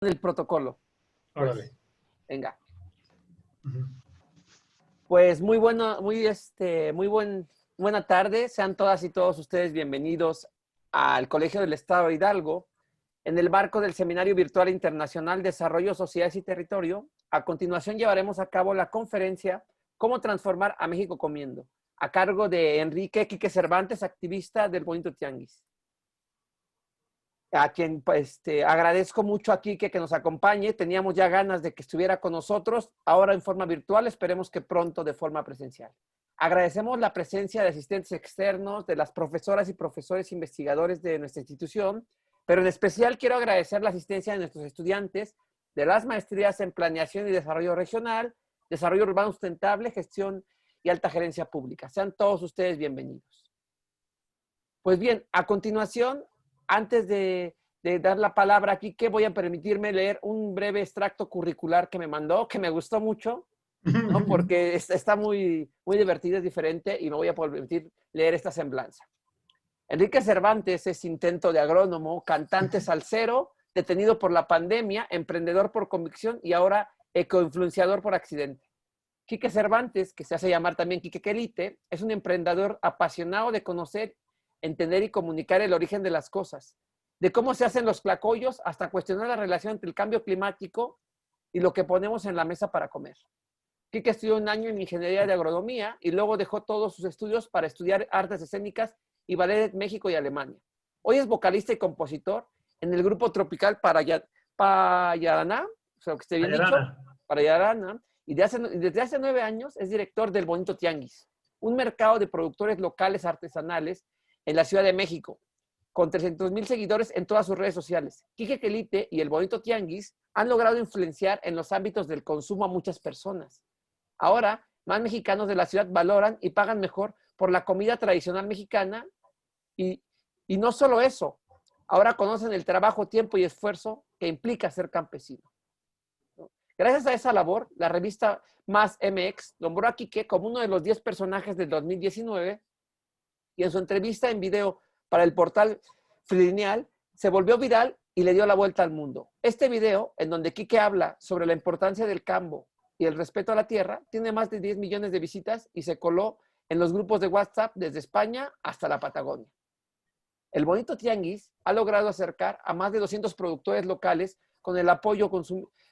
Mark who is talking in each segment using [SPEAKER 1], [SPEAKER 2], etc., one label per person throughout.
[SPEAKER 1] el protocolo. Pues,
[SPEAKER 2] Órale.
[SPEAKER 1] venga.
[SPEAKER 2] Ujú.
[SPEAKER 1] Pues buena tarde. Sean todas y todos ustedes bienvenidos al Colegio del Estado de Hidalgo en el marco del Seminario Virtual Internacional Desarrollo, Sociedades y Territorio. A continuación llevaremos a cabo la conferencia Cómo transformar a México comiendo, a cargo de Enrique Quique Cervantes, activista del Bonito Tianguis. A quien agradezco mucho aquí que nos acompañe. Teníamos ya ganas de que estuviera con nosotros, ahora en forma virtual, esperemos que pronto de forma presencial. Agradecemos la presencia de asistentes externos, de las profesoras y profesores investigadores de nuestra institución, pero en especial quiero agradecer la asistencia de nuestros estudiantes de las maestrías en Planeación y Desarrollo Regional, Desarrollo Urbano Sustentable, Gestión y Alta Gerencia Pública. Sean todos ustedes bienvenidos. Pues bien, a continuación, antes de dar la palabra aquí, que voy a permitirme leer un breve extracto curricular que me mandó, que me gustó mucho, ¿no? Porque está muy divertido, es diferente, y me voy a permitir leer esta semblanza. Enrique Cervantes es intento de agrónomo, cantante salsero, detenido por la pandemia, emprendedor por convicción y ahora ecoinfluenciador por accidente. Quique Cervantes, que se hace llamar también Quique Quelite, es un emprendedor apasionado de conocer, entender y comunicar el origen de las cosas, de cómo se hacen los tlacoyos hasta cuestionar la relación entre el cambio climático y lo que ponemos en la mesa para comer. Quique estudió un año en ingeniería de agronomía y luego dejó todos sus estudios para estudiar artes escénicas y ballet en México y Alemania. Hoy es vocalista y compositor en el grupo tropical Payaraná, o sea, que esté bien dicho, Payaraná, y desde hace 9 años es director del Bonito Tianguis, un mercado de productores locales artesanales en la Ciudad de México, con 300,000 seguidores en todas sus redes sociales. Quique Quelite y el Bonito Tianguis han logrado influenciar en los ámbitos del consumo a muchas personas. Ahora, más mexicanos de la ciudad valoran y pagan mejor por la comida tradicional mexicana y no solo eso, ahora conocen el trabajo, tiempo y esfuerzo que implica ser campesino. Gracias a esa labor, la revista Más MX nombró a Quique como uno de los 10 personajes del 2019 y en su entrevista en video para el portal Frilineal se volvió viral y le dio la vuelta al mundo. Este video, en donde Quique habla sobre la importancia del campo y el respeto a la tierra, tiene más de 10 millones de visitas y se coló en los grupos de WhatsApp desde España hasta la Patagonia. El Bonito Tianguis ha logrado acercar a más de 200 productores locales con el apoyo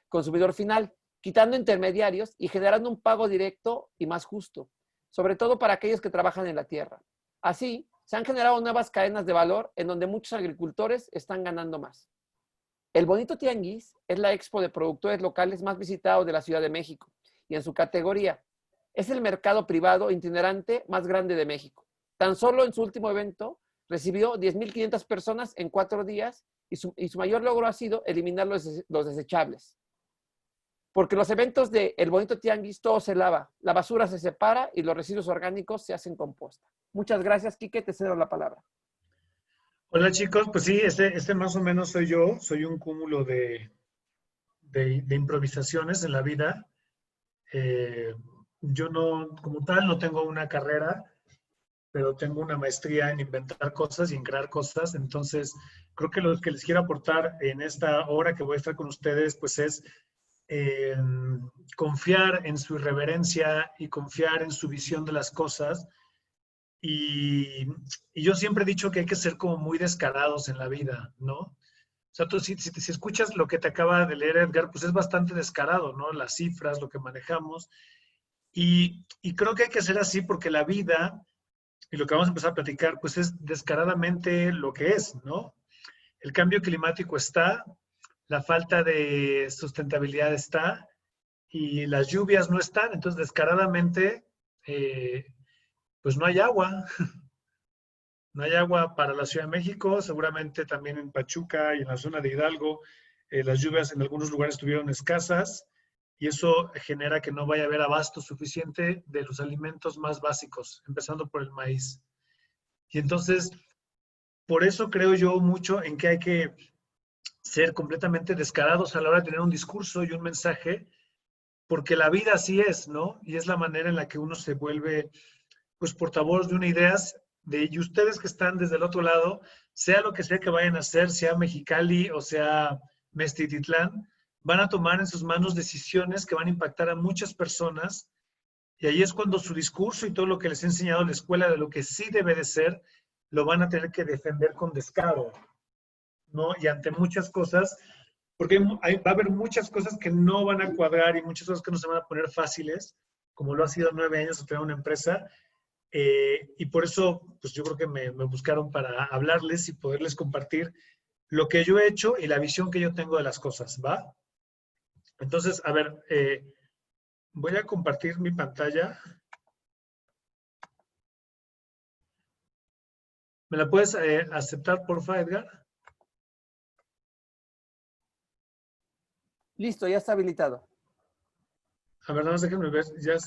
[SPEAKER 1] consumidor final, quitando intermediarios y generando un pago directo y más justo, sobre todo para aquellos que trabajan en la tierra. Así, se han generado nuevas cadenas de valor en donde muchos agricultores están ganando más. El Bonito Tianguis es la expo de productores locales más visitado de la Ciudad de México y en su categoría es el mercado privado itinerante más grande de México. Tan solo en su último evento recibió 10,500 personas en 4 días y su mayor logro ha sido eliminar los desechables. Porque los eventos de El Bonito Tianguis todo se lava, la basura se separa y los residuos orgánicos se hacen composta. Muchas gracias, Quique, te cedo la palabra.
[SPEAKER 2] Hola chicos, pues sí, este más o menos soy yo, soy un cúmulo de improvisaciones en la vida. Eh, yo no, como tal, no tengo una carrera, pero tengo una maestría en inventar cosas y en crear cosas. Entonces, creo que lo que les quiero aportar en esta hora que voy a estar con ustedes, pues es eh, confiar en su irreverencia y confiar en su visión de las cosas. Y yo siempre he dicho que hay que ser como muy descarados en la vida, ¿no? O sea, tú si escuchas lo que te acaba de leer Edgar, pues es bastante descarado, ¿no? Las cifras, lo que manejamos. Y creo que hay que ser así porque la vida, y lo que vamos a empezar a platicar, pues es descaradamente lo que es, ¿no? El cambio climático está, la falta de sustentabilidad está, y las lluvias no están, entonces descaradamente, pues no hay agua. No hay agua para la Ciudad de México, seguramente también en Pachuca y en la zona de Hidalgo, las lluvias en algunos lugares estuvieron escasas y eso genera que no vaya a haber abasto suficiente de los alimentos más básicos, empezando por el maíz. Y entonces, por eso creo yo mucho en que hay que ser completamente descarados a la hora de tener un discurso y un mensaje, porque la vida así es, ¿no? Y es la manera en la que uno se vuelve, pues, portavoz de una idea y ustedes que están desde el otro lado, sea lo que sea que vayan a hacer, sea Mexicali o sea Meztititlán, van a tomar en sus manos decisiones que van a impactar a muchas personas. Y ahí es cuando su discurso y todo lo que les ha enseñado la escuela de lo que sí debe de ser, lo van a tener que defender con descaro, ¿no? Y ante muchas cosas, porque va a haber muchas cosas que no van a cuadrar y muchas cosas que no se van a poner fáciles, como lo ha sido 9 años de tener una empresa. Y por eso, pues yo creo que me buscaron para hablarles y poderles compartir lo que yo he hecho y la visión que yo tengo de las cosas, ¿va? Entonces, a ver, voy a compartir mi pantalla. ¿Me la puedes aceptar, porfa, Edgar?
[SPEAKER 1] Listo, ya está habilitado.
[SPEAKER 2] A ver, nada más déjenme ver. Ya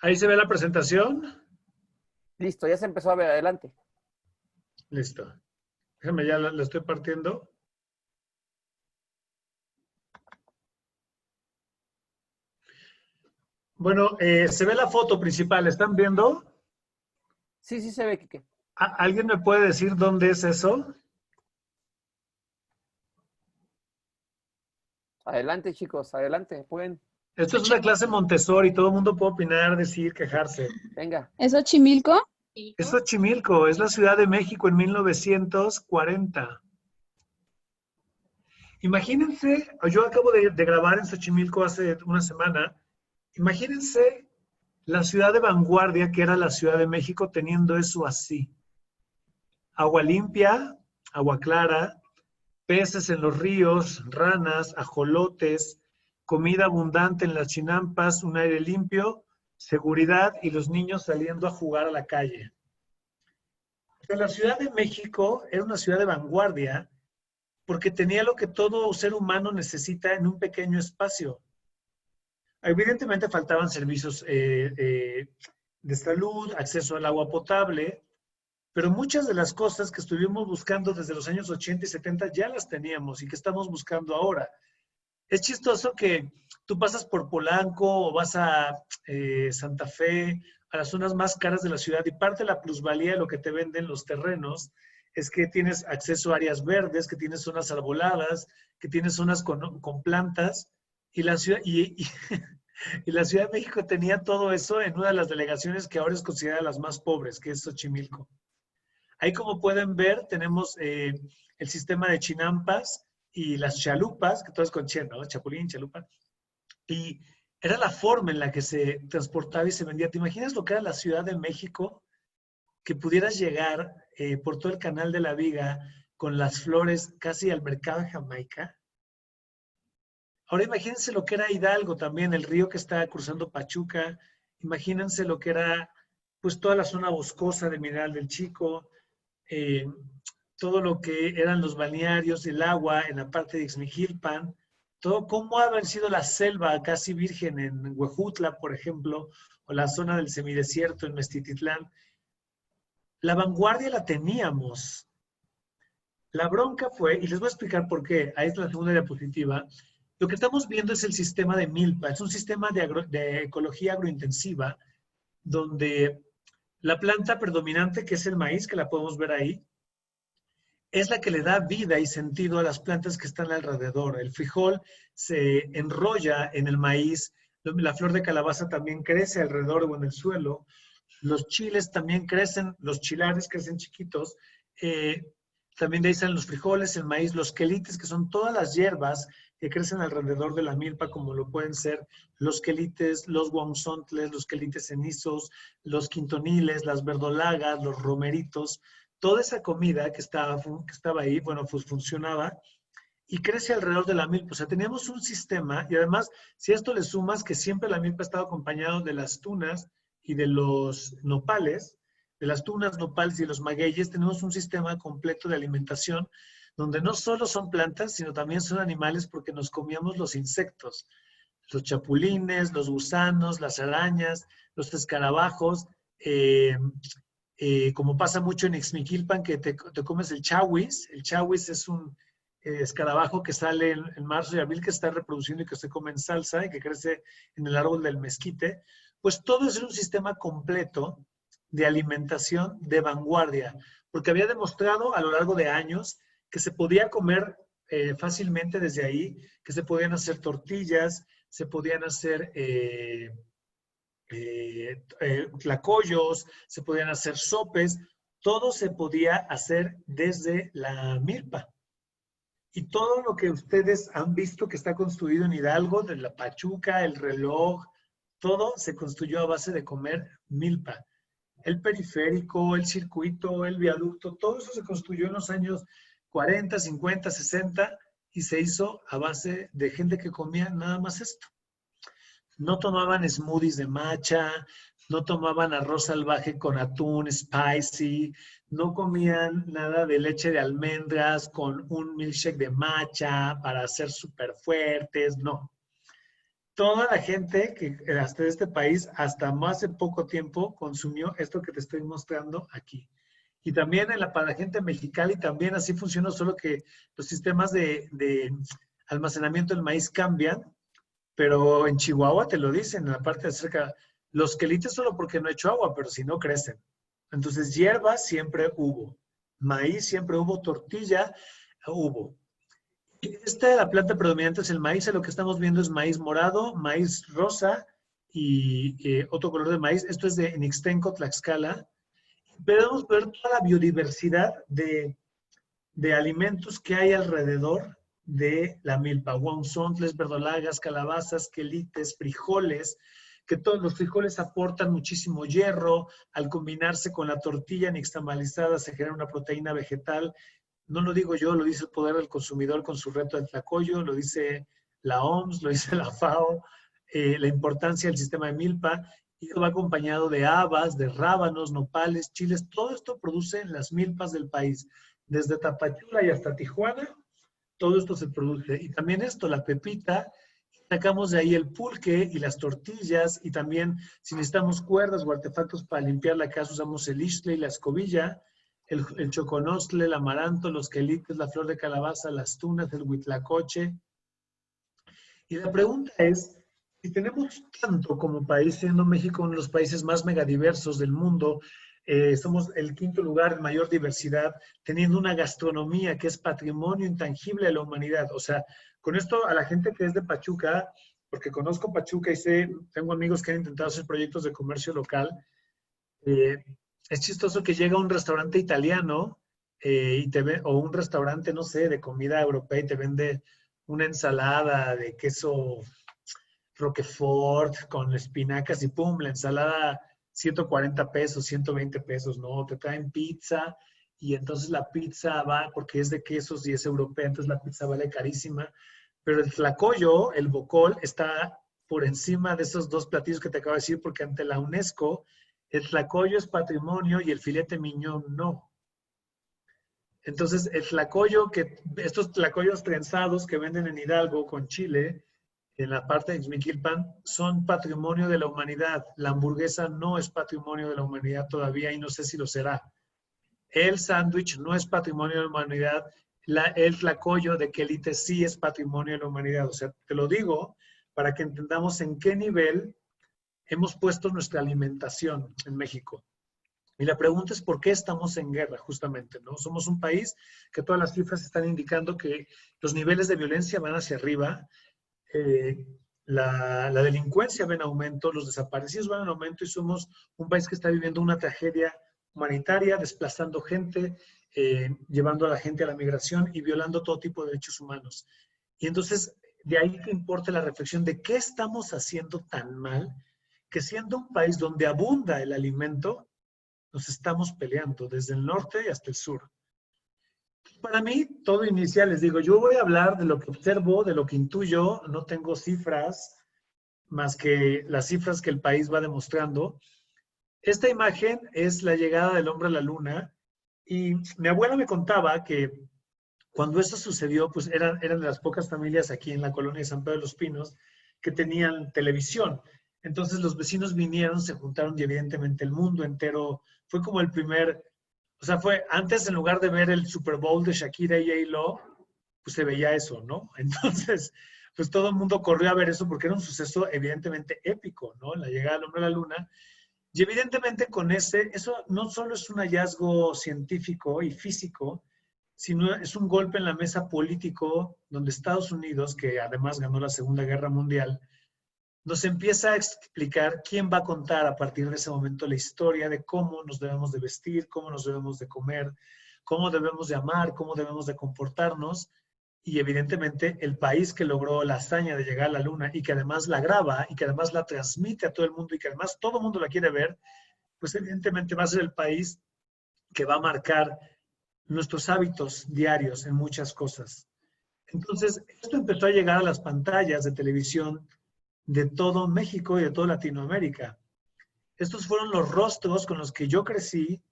[SPEAKER 2] ahí se ve la presentación.
[SPEAKER 1] Listo, ya se empezó a ver. Adelante.
[SPEAKER 2] Listo. Déjenme, ya la estoy partiendo. Bueno, se ve la foto principal. ¿Están viendo?
[SPEAKER 1] Sí, sí se ve, Quique.
[SPEAKER 2] ¿Alguien me puede decir dónde es eso?
[SPEAKER 1] Adelante, chicos, adelante. Pueden.
[SPEAKER 2] Esto es una clase Montessori. Todo el mundo puede opinar, decir, quejarse.
[SPEAKER 1] Venga.
[SPEAKER 3] ¿Es Xochimilco?
[SPEAKER 2] Es Xochimilco. Es la Ciudad de México en 1940. Imagínense, yo acabo de grabar en Xochimilco hace una semana. Imagínense la ciudad de vanguardia que era la Ciudad de México teniendo eso así. Agua limpia, agua clara, peces en los ríos, ranas, ajolotes, comida abundante en las chinampas, un aire limpio, seguridad y los niños saliendo a jugar a la calle. O sea, la Ciudad de México era una ciudad de vanguardia porque tenía lo que todo ser humano necesita en un pequeño espacio. Evidentemente faltaban servicios de salud, acceso al agua potable, pero muchas de las cosas que estuvimos buscando desde los años 80 y 70 ya las teníamos y que estamos buscando ahora. Es chistoso que tú pasas por Polanco o vas a Santa Fe, a las zonas más caras de la ciudad, y parte de la plusvalía de lo que te venden los terrenos es que tienes acceso a áreas verdes, que tienes zonas arboladas, que tienes zonas con plantas, y la ciudad, y la Ciudad de México tenía todo eso en una de las delegaciones que ahora es considerada las más pobres, que es Xochimilco. Ahí, como pueden ver, tenemos el sistema de chinampas y las chalupas, que todo es con chen, ¿no? Chapulín, chalupa. Y era la forma en la que se transportaba y se vendía. ¿Te imaginas lo que era la Ciudad de México? Que pudieras llegar por todo el Canal de la Viga con las flores casi al mercado de Jamaica. Ahora imagínense lo que era Hidalgo también, el río que está cruzando Pachuca. Imagínense lo que era pues toda la zona boscosa de Mineral del Chico, todo lo que eran los balnearios, el agua en la parte de Ixmiquilpan, todo cómo ha haber sido la selva casi virgen en Huejutla, por ejemplo, o la zona del semidesierto en Meztititlán. La vanguardia la teníamos. La bronca fue, y les voy a explicar por qué, ahí es la segunda diapositiva, lo que estamos viendo es el sistema de milpa, es un sistema de ecología agrointensiva, donde la planta predominante, que es el maíz, que la podemos ver ahí, es la que le da vida y sentido a las plantas que están alrededor. El frijol se enrolla en el maíz, la flor de calabaza también crece alrededor o en el suelo, los chiles también crecen, los chilares crecen chiquitos, también de ahí salen los frijoles, el maíz, los quelites, que son todas las hierbas que crecen alrededor de la milpa, como lo pueden ser los quelites, los guamzontles, los quelites cenizos, los quintoniles, las verdolagas, los romeritos, toda esa comida que estaba ahí, bueno, pues funcionaba y crece alrededor de la milpa. O sea, teníamos un sistema, y además, si a esto le sumas que siempre la milpa ha estado acompañado de las tunas y de los nopales, de las tunas, nopales y los magueyes, tenemos un sistema completo de alimentación donde no solo son plantas, sino también son animales porque nos comíamos los insectos, los chapulines, los gusanos, las arañas, los escarabajos, como pasa mucho en Ixmiquilpan, que te comes el chahuis. El chahuis es un escarabajo que sale en marzo y abril, que está reproduciendo y que se come en salsa y que crece en el árbol del mezquite. Pues todo es un sistema completo de alimentación de vanguardia, porque había demostrado a lo largo de años que se podía comer fácilmente desde ahí, que se podían hacer tortillas, se podían hacer tlacoyos, se podían hacer sopes, todo se podía hacer desde la milpa. Y todo lo que ustedes han visto que está construido en Hidalgo, de la Pachuca, el reloj, todo se construyó a base de comer milpa. El periférico, el circuito, el viaducto, todo eso se construyó en los años 40, 50, 60 y se hizo a base de gente que comía nada más esto. No tomaban smoothies de matcha, no tomaban arroz salvaje con atún spicy, no comían nada de leche de almendras con un milkshake de matcha para ser súper fuertes, no. Toda la gente que hasta este país, hasta más de poco tiempo, consumió esto que te estoy mostrando aquí. Y también para la gente mexicana, y también así funcionó, solo que los sistemas de almacenamiento del maíz cambian, pero en Chihuahua te lo dicen, en la parte de cerca, los quelites solo porque no he hecho agua, pero si no crecen. Entonces, hierba siempre hubo, maíz siempre hubo, tortilla hubo. La planta predominante es el maíz, lo que estamos viendo es maíz morado, maíz rosa y otro color de maíz. Esto es de Nixtenco, Tlaxcala. Podemos ver toda la biodiversidad de alimentos que hay alrededor de la milpa. Guauzontles, verdolagas, calabazas, quelites, frijoles, que todos los frijoles aportan muchísimo hierro. Al combinarse con la tortilla nixtamalizada se genera una proteína vegetal. No lo digo yo, lo dice el Poder del Consumidor con su reto del tlacoyo, lo dice la OMS, lo dice la FAO, la importancia del sistema de milpa, y va acompañado de habas, de rábanos, nopales, chiles. Todo esto produce en las milpas del país. Desde Tapachula y hasta Tijuana, todo esto se produce. Y también esto, la pepita, sacamos de ahí el pulque y las tortillas, y también si necesitamos cuerdas o artefactos para limpiar la casa, usamos el ixtle y la escobilla, el choconostle, el amaranto, los quelites, la flor de calabaza, las tunas, el huitlacoche. Y la pregunta es, si tenemos tanto como país, siendo México uno de los países más megadiversos del mundo, somos el quinto lugar en mayor diversidad, teniendo una gastronomía que es patrimonio intangible de la humanidad. O sea, con esto a la gente que es de Pachuca, porque conozco Pachuca y tengo amigos que han intentado hacer proyectos de comercio local, es chistoso que llega a un restaurante italiano o un restaurante, no sé, de comida europea y te vende una ensalada de queso Roquefort con espinacas y pum, la ensalada 140 pesos, 120 pesos, ¿no? Te traen pizza y entonces la pizza va, porque es de quesos y es europea, entonces la pizza vale carísima. Pero el tlacoyo, el bocol, está por encima de esos dos platillos que te acabo de decir, porque ante la UNESCO el tlacoyo es patrimonio y el filete miñón no. Entonces, el tlacoyo, estos tlacoyos trenzados que venden en Hidalgo con chile, en la parte de Ixmiquilpan, son patrimonio de la humanidad. La hamburguesa no es patrimonio de la humanidad todavía y no sé si lo será. El sándwich no es patrimonio de la humanidad. El tlacoyo de quelite sí es patrimonio de la humanidad. O sea, te lo digo para que entendamos en qué nivel hemos puesto nuestra alimentación en México. Y la pregunta es por qué estamos en guerra, justamente, ¿no? Somos un país que todas las cifras están indicando que los niveles de violencia van hacia arriba, la delincuencia va en aumento, los desaparecidos van en aumento y somos un país que está viviendo una tragedia humanitaria, desplazando gente, llevando a la gente a la migración y violando todo tipo de derechos humanos. Y entonces, de ahí que importa la reflexión de qué estamos haciendo tan mal, que siendo un país donde abunda el alimento, nos estamos peleando desde el norte hasta el sur. Para mí, todo inicia, les digo, yo voy a hablar de lo que observo, de lo que intuyo, no tengo cifras más que las cifras que el país va demostrando. Esta imagen es la llegada del hombre a la luna y mi abuela me contaba que cuando eso sucedió, pues eran de las pocas familias aquí en la colonia de San Pedro de los Pinos que tenían televisión. Entonces los vecinos vinieron, se juntaron y evidentemente el mundo entero fue como el primer, o sea, fue antes en lugar de ver el Super Bowl de Shakira y J-Lo, pues se veía eso, ¿no? Entonces, pues todo el mundo corrió a ver eso porque era un suceso evidentemente épico, ¿no? La llegada del hombre a la luna. Y evidentemente con eso no solo es un hallazgo científico y físico, sino es un golpe en la mesa político donde Estados Unidos, que además ganó la Segunda Guerra Mundial, nos empieza a explicar quién va a contar a partir de ese momento la historia de cómo nos debemos de vestir, cómo nos debemos de comer, cómo debemos de amar, cómo debemos de comportarnos. Y evidentemente el país que logró la hazaña de llegar a la luna y que además la graba y que además la transmite a todo el mundo y que además todo el mundo la quiere ver, pues evidentemente va a ser el país que va a marcar nuestros hábitos diarios en muchas cosas. Entonces, esto empezó a llegar a las pantallas de televisión de todo México y de toda Latinoamérica. Estos fueron los rostros con los que yo crecí,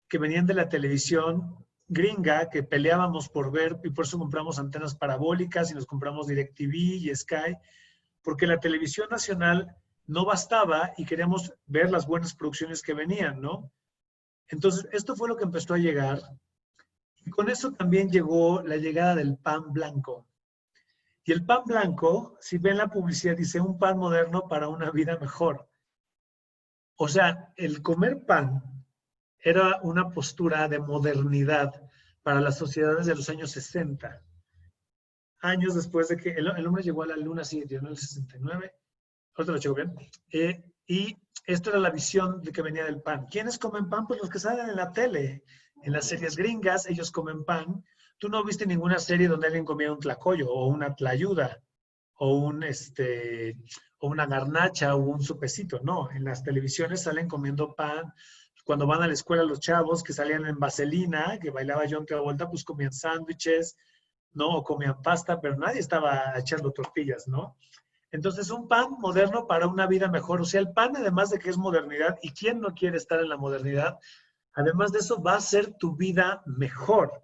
[SPEAKER 2] que venían de la televisión gringa, que peleábamos por ver, y por eso compramos antenas parabólicas y nos compramos DirecTV y Sky, porque la televisión nacional no bastaba y queríamos ver las buenas producciones que venían, ¿no? Entonces, esto fue lo que empezó a llegar. Y con eso también llegó la llegada del pan blanco. Y el pan blanco, si ven la publicidad, dice un pan moderno para una vida mejor. O sea, el comer pan era una postura de modernidad para las sociedades de los años 60. Años después de que el hombre llegó a la luna, sí, en el 69. Ahorita lo checo bien. Y esto era la visión de que venía del pan. ¿Quiénes comen pan? Pues los que salen en la tele. En las series gringas, ellos comen pan. Tú no viste ninguna serie donde alguien comía un tlacoyo o una tlayuda o o una garnacha o un supecito. No, en las televisiones salen comiendo pan. Cuando van a la escuela los chavos que salían en vaselina, que bailaba John Travolta, pues comían sándwiches, ¿no? O comían pasta, pero nadie estaba echando tortillas, ¿no? Entonces, un pan moderno para una vida mejor. O sea, el pan, además de que es modernidad, ¿y quién no quiere estar en la modernidad? Además de eso, va a hacer tu vida mejor.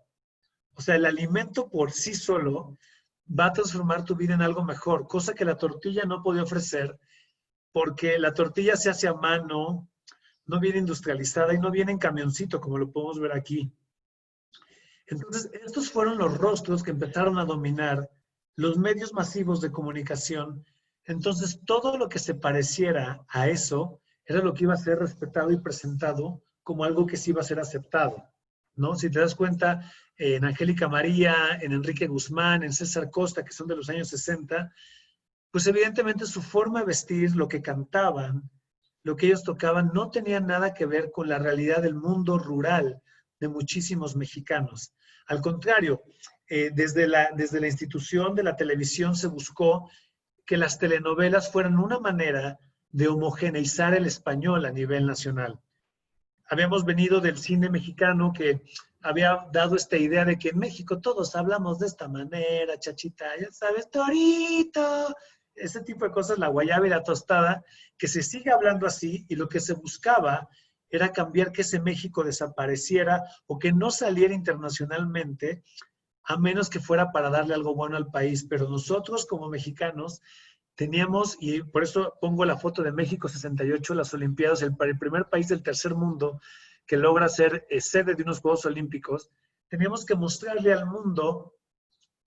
[SPEAKER 2] O sea, el alimento por sí solo va a transformar tu vida en algo mejor, cosa que la tortilla no podía ofrecer, porque la tortilla se hace a mano, no viene industrializada y no viene en camioncito, como lo podemos ver aquí. Entonces, estos fueron los rostros que empezaron a dominar los medios masivos de comunicación. Entonces, todo lo que se pareciera a eso era lo que iba a ser respetado y presentado como algo que sí iba a ser aceptado, ¿no? Si te das cuenta, en Angélica María, en Enrique Guzmán, en César Costa, que son de los años 60, pues evidentemente su forma de vestir, lo que cantaban, lo que ellos tocaban, no tenía nada que ver con la realidad del mundo rural de muchísimos mexicanos. Al contrario, desde la institución de la televisión se buscó que las telenovelas fueran una manera de homogeneizar el español a nivel nacional. Habíamos venido del cine mexicano que había dado esta idea de que en México todos hablamos de esta manera, chachita, ya sabes, torito, ese tipo de cosas, la guayaba y la tostada, que se sigue hablando así y lo que se buscaba era cambiar que ese México desapareciera o que no saliera internacionalmente, a menos que fuera para darle algo bueno al país. Pero nosotros como mexicanos teníamos, y por eso pongo la foto de México 68, las Olimpiadas, el primer país del tercer mundo que logra ser sede de unos Juegos Olímpicos, teníamos que mostrarle al mundo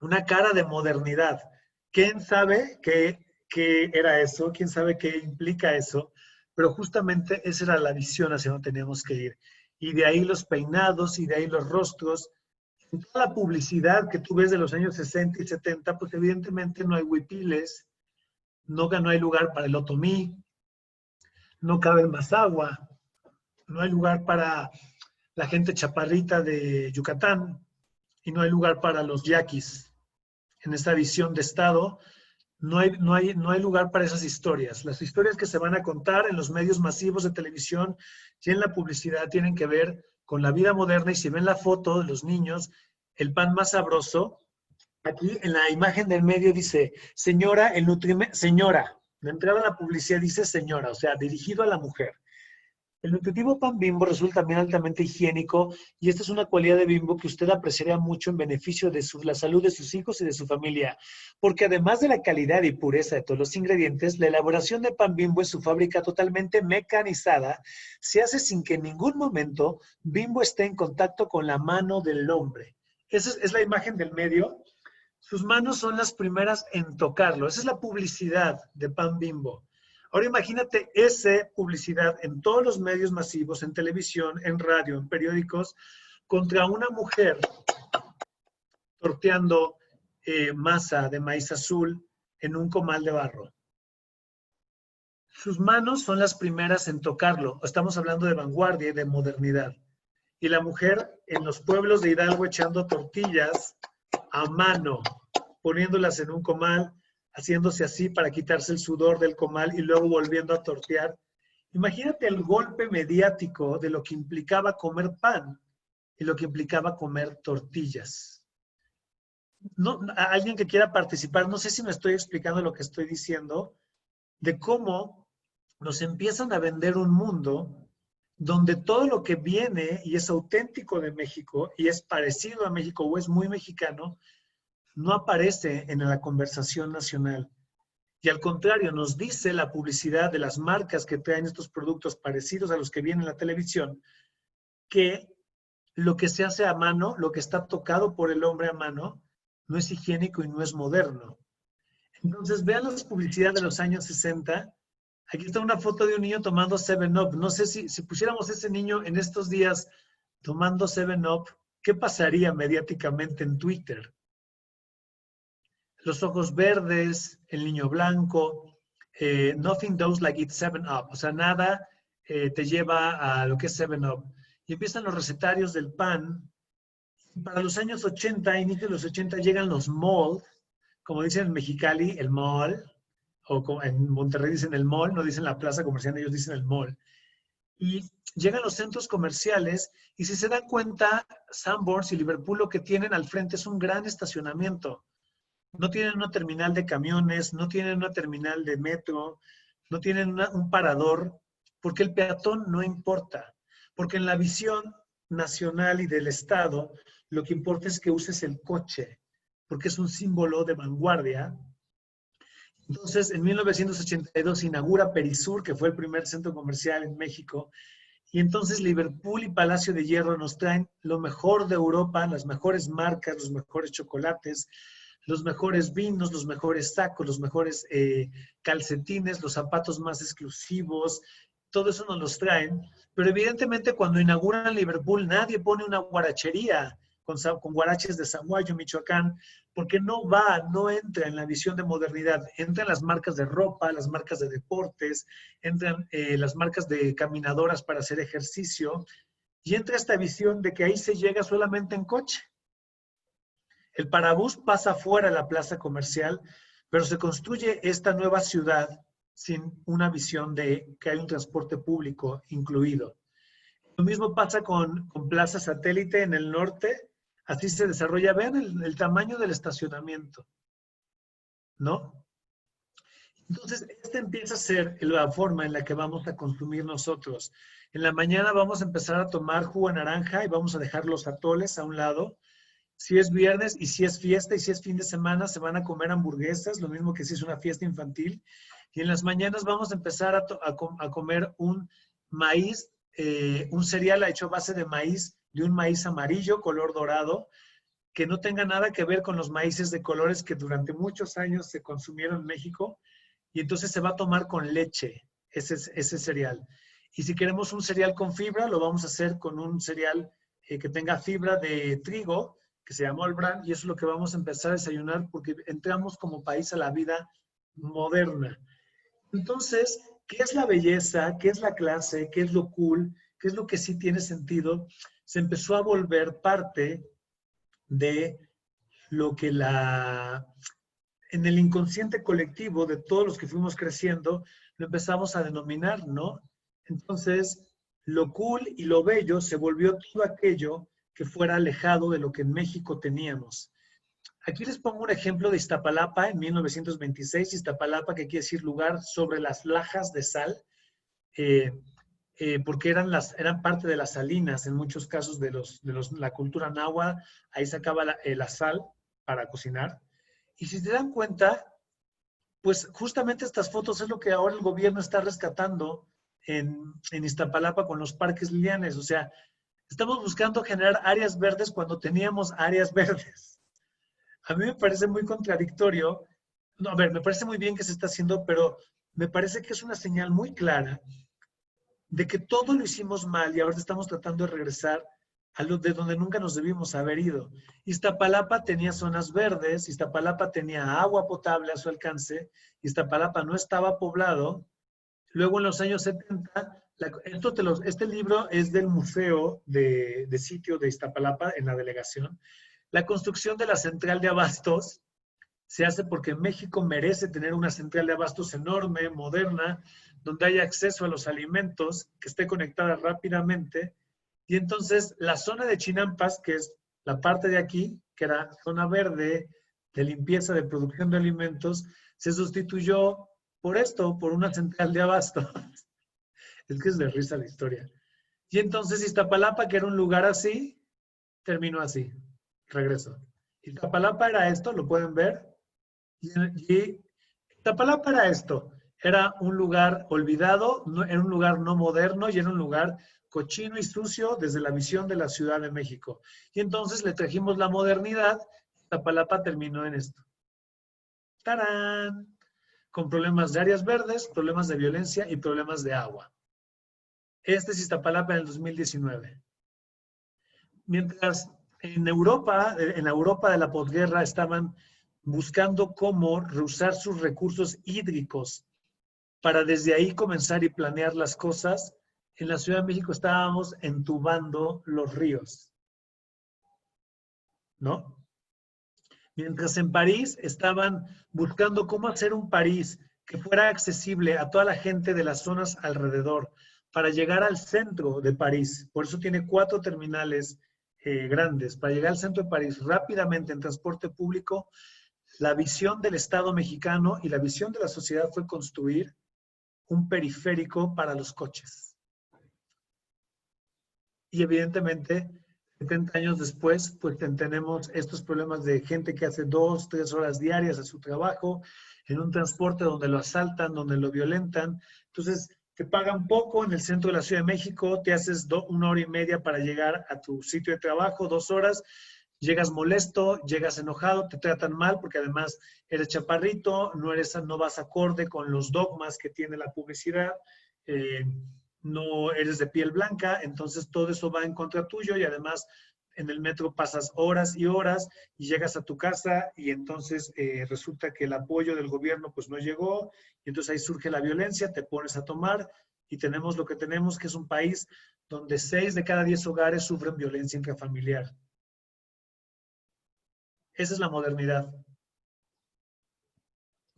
[SPEAKER 2] una cara de modernidad. ¿Quién sabe qué era eso? ¿Quién sabe qué implica eso? Pero justamente esa era la visión hacia donde teníamos que ir. Y de ahí los peinados y de ahí los rostros. En toda la publicidad que tú ves de los años 60 y 70, pues evidentemente no hay huipiles, no hay lugar para el otomí, no cabe más agua, no hay lugar para la gente chaparrita de Yucatán y no hay lugar para los yaquis. En esta visión de Estado, no hay lugar para esas historias. Las historias que se van a contar en los medios masivos de televisión y en la publicidad tienen que ver con la vida moderna. Y si ven la foto de los niños, el pan más sabroso, aquí en la imagen del medio dice, señora, señora, de entrada a la publicidad dice señora, o sea, dirigido a la mujer. El nutritivo pan Bimbo resulta también altamente higiénico y esta es una cualidad de Bimbo que usted apreciaría mucho en beneficio de la salud de sus hijos y de su familia, porque además de la calidad y pureza de todos los ingredientes, la elaboración de pan Bimbo en su fábrica totalmente mecanizada se hace sin que en ningún momento Bimbo esté en contacto con la mano del hombre. Esa es la imagen del medio. Sus manos son las primeras en tocarlo. Esa es la publicidad de pan Bimbo. Ahora imagínate esa publicidad en todos los medios masivos, en televisión, en radio, en periódicos, contra una mujer torteando masa de maíz azul en un comal de barro. Sus manos son las primeras en tocarlo. Estamos hablando de vanguardia y de modernidad. Y la mujer en los pueblos de Hidalgo echando tortillas a mano, poniéndolas en un comal, haciéndose así para quitarse el sudor del comal y luego volviendo a tortear. Imagínate el golpe mediático de lo que implicaba comer pan y lo que implicaba comer tortillas. No, alguien que quiera participar, no sé si me estoy explicando lo que estoy diciendo, de cómo nos empiezan a vender un mundo donde todo lo que viene y es auténtico de México y es parecido a México o es muy mexicano, no aparece en la conversación nacional. Y al contrario, nos dice la publicidad de las marcas que traen estos productos parecidos a los que vienen en la televisión, que lo que se hace a mano, lo que está tocado por el hombre a mano, no es higiénico y no es moderno. Entonces, vean las publicidades de los años 60. Aquí está una foto de un niño tomando 7-Up. No sé si pusiéramos ese niño en estos días tomando 7-Up, ¿qué pasaría mediáticamente en Twitter? Los ojos verdes, el niño blanco, nothing does like it's 7-Up. O sea, nada te lleva a lo que es 7-Up. Y empiezan los recetarios del pan. Para los años 80, inicio de los 80, llegan los malls, como dicen en Mexicali, el mall, o como en Monterrey dicen el mall, no dicen la plaza comercial, ellos dicen el mall. Y llegan los centros comerciales y si se dan cuenta, Sanborns y Liverpool lo que tienen al frente es un gran estacionamiento. No tienen una terminal de camiones, no tienen una terminal de metro, no tienen un parador, porque el peatón no importa. Porque en la visión nacional y del Estado, lo que importa es que uses el coche, porque es un símbolo de vanguardia. Entonces, en 1982 se inaugura Perisur, que fue el primer centro comercial en México, y entonces Liverpool y Palacio de Hierro nos traen lo mejor de Europa, las mejores marcas, los mejores chocolates, los mejores vinos, los mejores tacos, los mejores calcetines, los zapatos más exclusivos, todo eso nos los traen. Pero evidentemente cuando inauguran Liverpool nadie pone una guarachería con guaraches de Zaguayo, Michoacán, porque no entra en la visión de modernidad. Entran las marcas de ropa, las marcas de deportes, entran las marcas de caminadoras para hacer ejercicio, y entra esta visión de que ahí se llega solamente en coche. El parabús pasa fuera de la plaza comercial, pero se construye esta nueva ciudad sin una visión de que hay un transporte público incluido. Lo mismo pasa con Plaza Satélite en el norte, así se desarrolla. Vean el tamaño del estacionamiento, ¿no? Entonces, esta empieza a ser la forma en la que vamos a consumir nosotros. En la mañana vamos a empezar a tomar jugo de naranja y vamos a dejar los atoles a un lado. Si es viernes y si es fiesta y si es fin de semana, se van a comer hamburguesas, lo mismo que si es una fiesta infantil. Y en las mañanas vamos a empezar a comer un maíz, un cereal hecho a base de maíz, de un maíz amarillo, color dorado, que no tenga nada que ver con los maíces de colores que durante muchos años se consumieron en México. Y entonces se va a tomar con leche ese cereal. Y si queremos un cereal con fibra, lo vamos a hacer con un cereal que tenga fibra de trigo, que se llama All Bran, y eso es lo que vamos a empezar a desayunar porque entramos como país a la vida moderna. Entonces, ¿qué es la belleza? ¿Qué es la clase? ¿Qué es lo cool? ¿Qué es lo que sí tiene sentido? Se empezó a volver parte de lo que en el inconsciente colectivo de todos los que fuimos creciendo, lo empezamos a denominar, ¿no? Entonces, lo cool y lo bello se volvió todo aquello que fuera alejado de lo que en México teníamos. Aquí les pongo un ejemplo de Iztapalapa en 1926. Iztapalapa, que quiere decir lugar sobre las lajas de sal, porque eran parte de las salinas, en muchos casos de la cultura náhuatl, ahí sacaba la sal para cocinar. Y si se dan cuenta, pues justamente estas fotos es lo que ahora el gobierno está rescatando en Iztapalapa con los parques lineales. O sea, estamos buscando generar áreas verdes cuando teníamos áreas verdes. A mí me parece muy contradictorio. No, a ver, me parece muy bien que se está haciendo, pero me parece que es una señal muy clara de que todo lo hicimos mal y ahora estamos tratando de regresar a lo de donde nunca nos debimos haber ido. Iztapalapa tenía zonas verdes, Iztapalapa tenía agua potable a su alcance, Iztapalapa no estaba poblado. Luego en los años 70, este libro es del Museo de Sitio de Iztapalapa en la delegación. La construcción de la central de abastos se hace porque México merece tener una central de abastos enorme, moderna, donde haya acceso a los alimentos, que esté conectada rápidamente. Y entonces la zona de Chinampas, que es la parte de aquí, que era zona verde de limpieza, de producción de alimentos, se sustituyó por esto, por una central de abastos. Es que es de risa la historia. Y entonces Iztapalapa, que era un lugar así, terminó así. Regreso. Iztapalapa era esto, lo pueden ver. Y Iztapalapa era esto. Era un lugar olvidado, era un lugar no moderno y era un lugar cochino y sucio desde la visión de la Ciudad de México. Y entonces le trajimos la modernidad. Iztapalapa terminó en esto. ¡Tarán! Con problemas de áreas verdes, problemas de violencia y problemas de agua. Este es Iztapalapa en el 2019. Mientras en la Europa de la posguerra estaban buscando cómo reusar sus recursos hídricos para desde ahí comenzar y planear las cosas, en la Ciudad de México estábamos entubando los ríos, ¿no? Mientras en París estaban buscando cómo hacer un París que fuera accesible a toda la gente de las zonas alrededor para llegar al centro de París. Por eso tiene 4 terminales grandes. Para llegar al centro de París rápidamente en transporte público, la visión del Estado mexicano y la visión de la sociedad fue construir un periférico para los coches. Y evidentemente, 70 años después, pues tenemos estos problemas de gente que hace 2, 3 horas diarias a su trabajo, en un transporte donde lo asaltan, donde lo violentan. Entonces, te pagan poco en el centro de la Ciudad de México, te haces 1 hora y media para llegar a tu sitio de trabajo, 2 horas, llegas molesto, llegas enojado, te tratan mal porque además eres chaparrito, no vas acorde con los dogmas que tiene la publicidad, no eres de piel blanca, entonces todo eso va en contra tuyo y además en el metro pasas horas y horas y llegas a tu casa y entonces resulta que el apoyo del gobierno pues no llegó y entonces ahí surge la violencia, te pones a tomar y tenemos lo que tenemos, que es un país donde 6 de cada 10 hogares sufren violencia intrafamiliar. Esa es la modernidad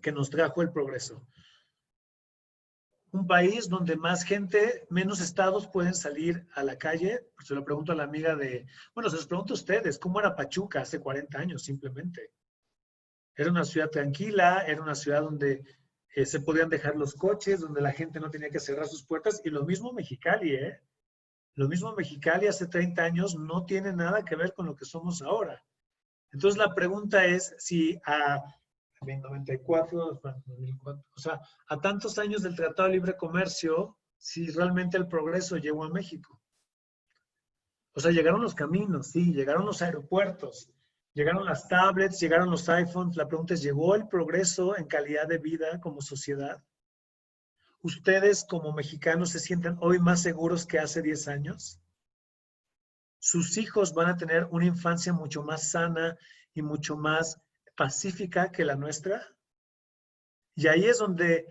[SPEAKER 2] que nos trajo el progreso. Un país donde más gente, menos estados pueden salir a la calle. Se lo pregunto a la amiga bueno, se los pregunto a ustedes, ¿cómo era Pachuca hace 40 años simplemente? Era una ciudad tranquila, era una ciudad donde se podían dejar los coches, donde la gente no tenía que cerrar sus puertas. Y lo mismo Mexicali, ¿eh? Lo mismo Mexicali hace 30 años no tiene nada que ver con lo que somos ahora. Entonces la pregunta es si a 94, 2004, o sea, a tantos años del Tratado de Libre Comercio, si realmente el progreso llegó a México. O sea, llegaron los caminos, sí, llegaron los aeropuertos, llegaron las tablets, llegaron los iPhones. La pregunta es, ¿llegó el progreso en calidad de vida como sociedad? ¿Ustedes como mexicanos se sienten hoy más seguros que hace 10 años? Sus hijos van a tener una infancia mucho más sana y mucho más pacífica que la nuestra. Y ahí es donde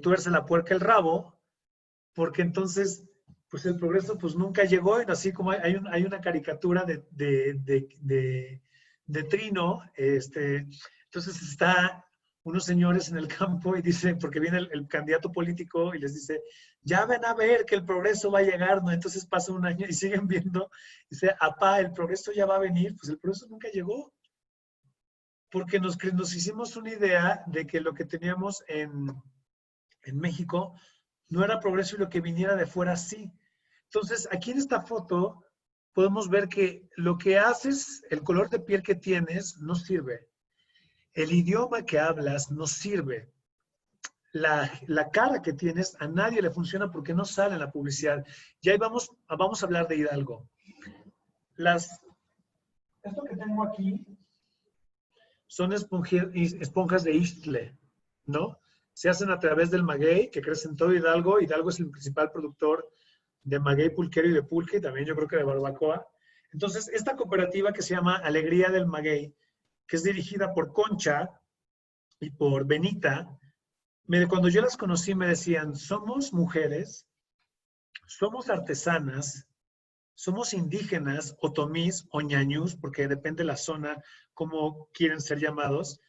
[SPEAKER 2] tuerce la puerca el rabo, porque entonces, pues el progreso pues nunca llegó, y así como hay una caricatura de Trino, entonces está unos señores en el campo y dice, porque viene el candidato político y les dice, ya ven a ver que el progreso va a llegar, ¿no? Entonces pasa un año y siguen viendo, dice, apá, el progreso ya va a venir, pues el progreso nunca llegó, porque nos hicimos una idea de que lo que teníamos en México no era progreso y lo que viniera de fuera sí. Entonces, aquí en esta foto podemos ver que lo que haces, el color de piel que tienes, no sirve. El idioma que hablas no sirve. La cara que tienes a nadie le funciona porque no sale en la publicidad. Y ahí vamos a hablar de Hidalgo. Esto que tengo aquí son esponjas de Ixtle, ¿no? se hacen a través del maguey, que crece en todo Hidalgo. Hidalgo es el principal productor de maguey pulquero y de pulque, y también yo creo que de barbacoa. Entonces, esta cooperativa que se llama Alegría del Maguey, que es dirigida por Concha y por Benita, cuando yo las conocí me decían, somos mujeres, somos artesanas, somos indígenas, otomís o ñañús, porque depende de la zona, cómo quieren ser llamados,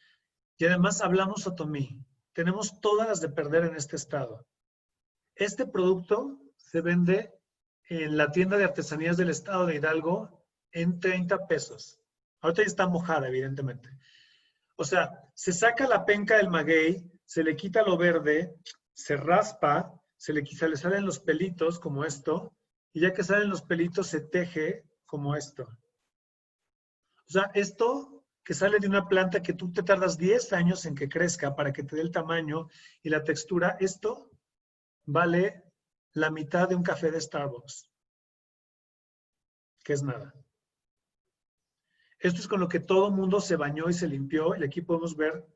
[SPEAKER 2] y además hablamos otomí. Tenemos todas las de perder en este estado. Este producto se vende en la tienda de artesanías del estado de Hidalgo en 30 pesos. Ahorita ya está mojada, evidentemente. O sea, se saca la penca del maguey, se le quita lo verde, se raspa, se le salen los pelitos como esto, y ya que salen los pelitos se teje como esto. O sea, esto que sale de una planta que tú te tardas 10 años en que crezca para que te dé el tamaño y la textura, esto vale la mitad de un café de Starbucks, que es nada. Esto es con lo que todo el mundo se bañó y se limpió, y aquí podemos ver,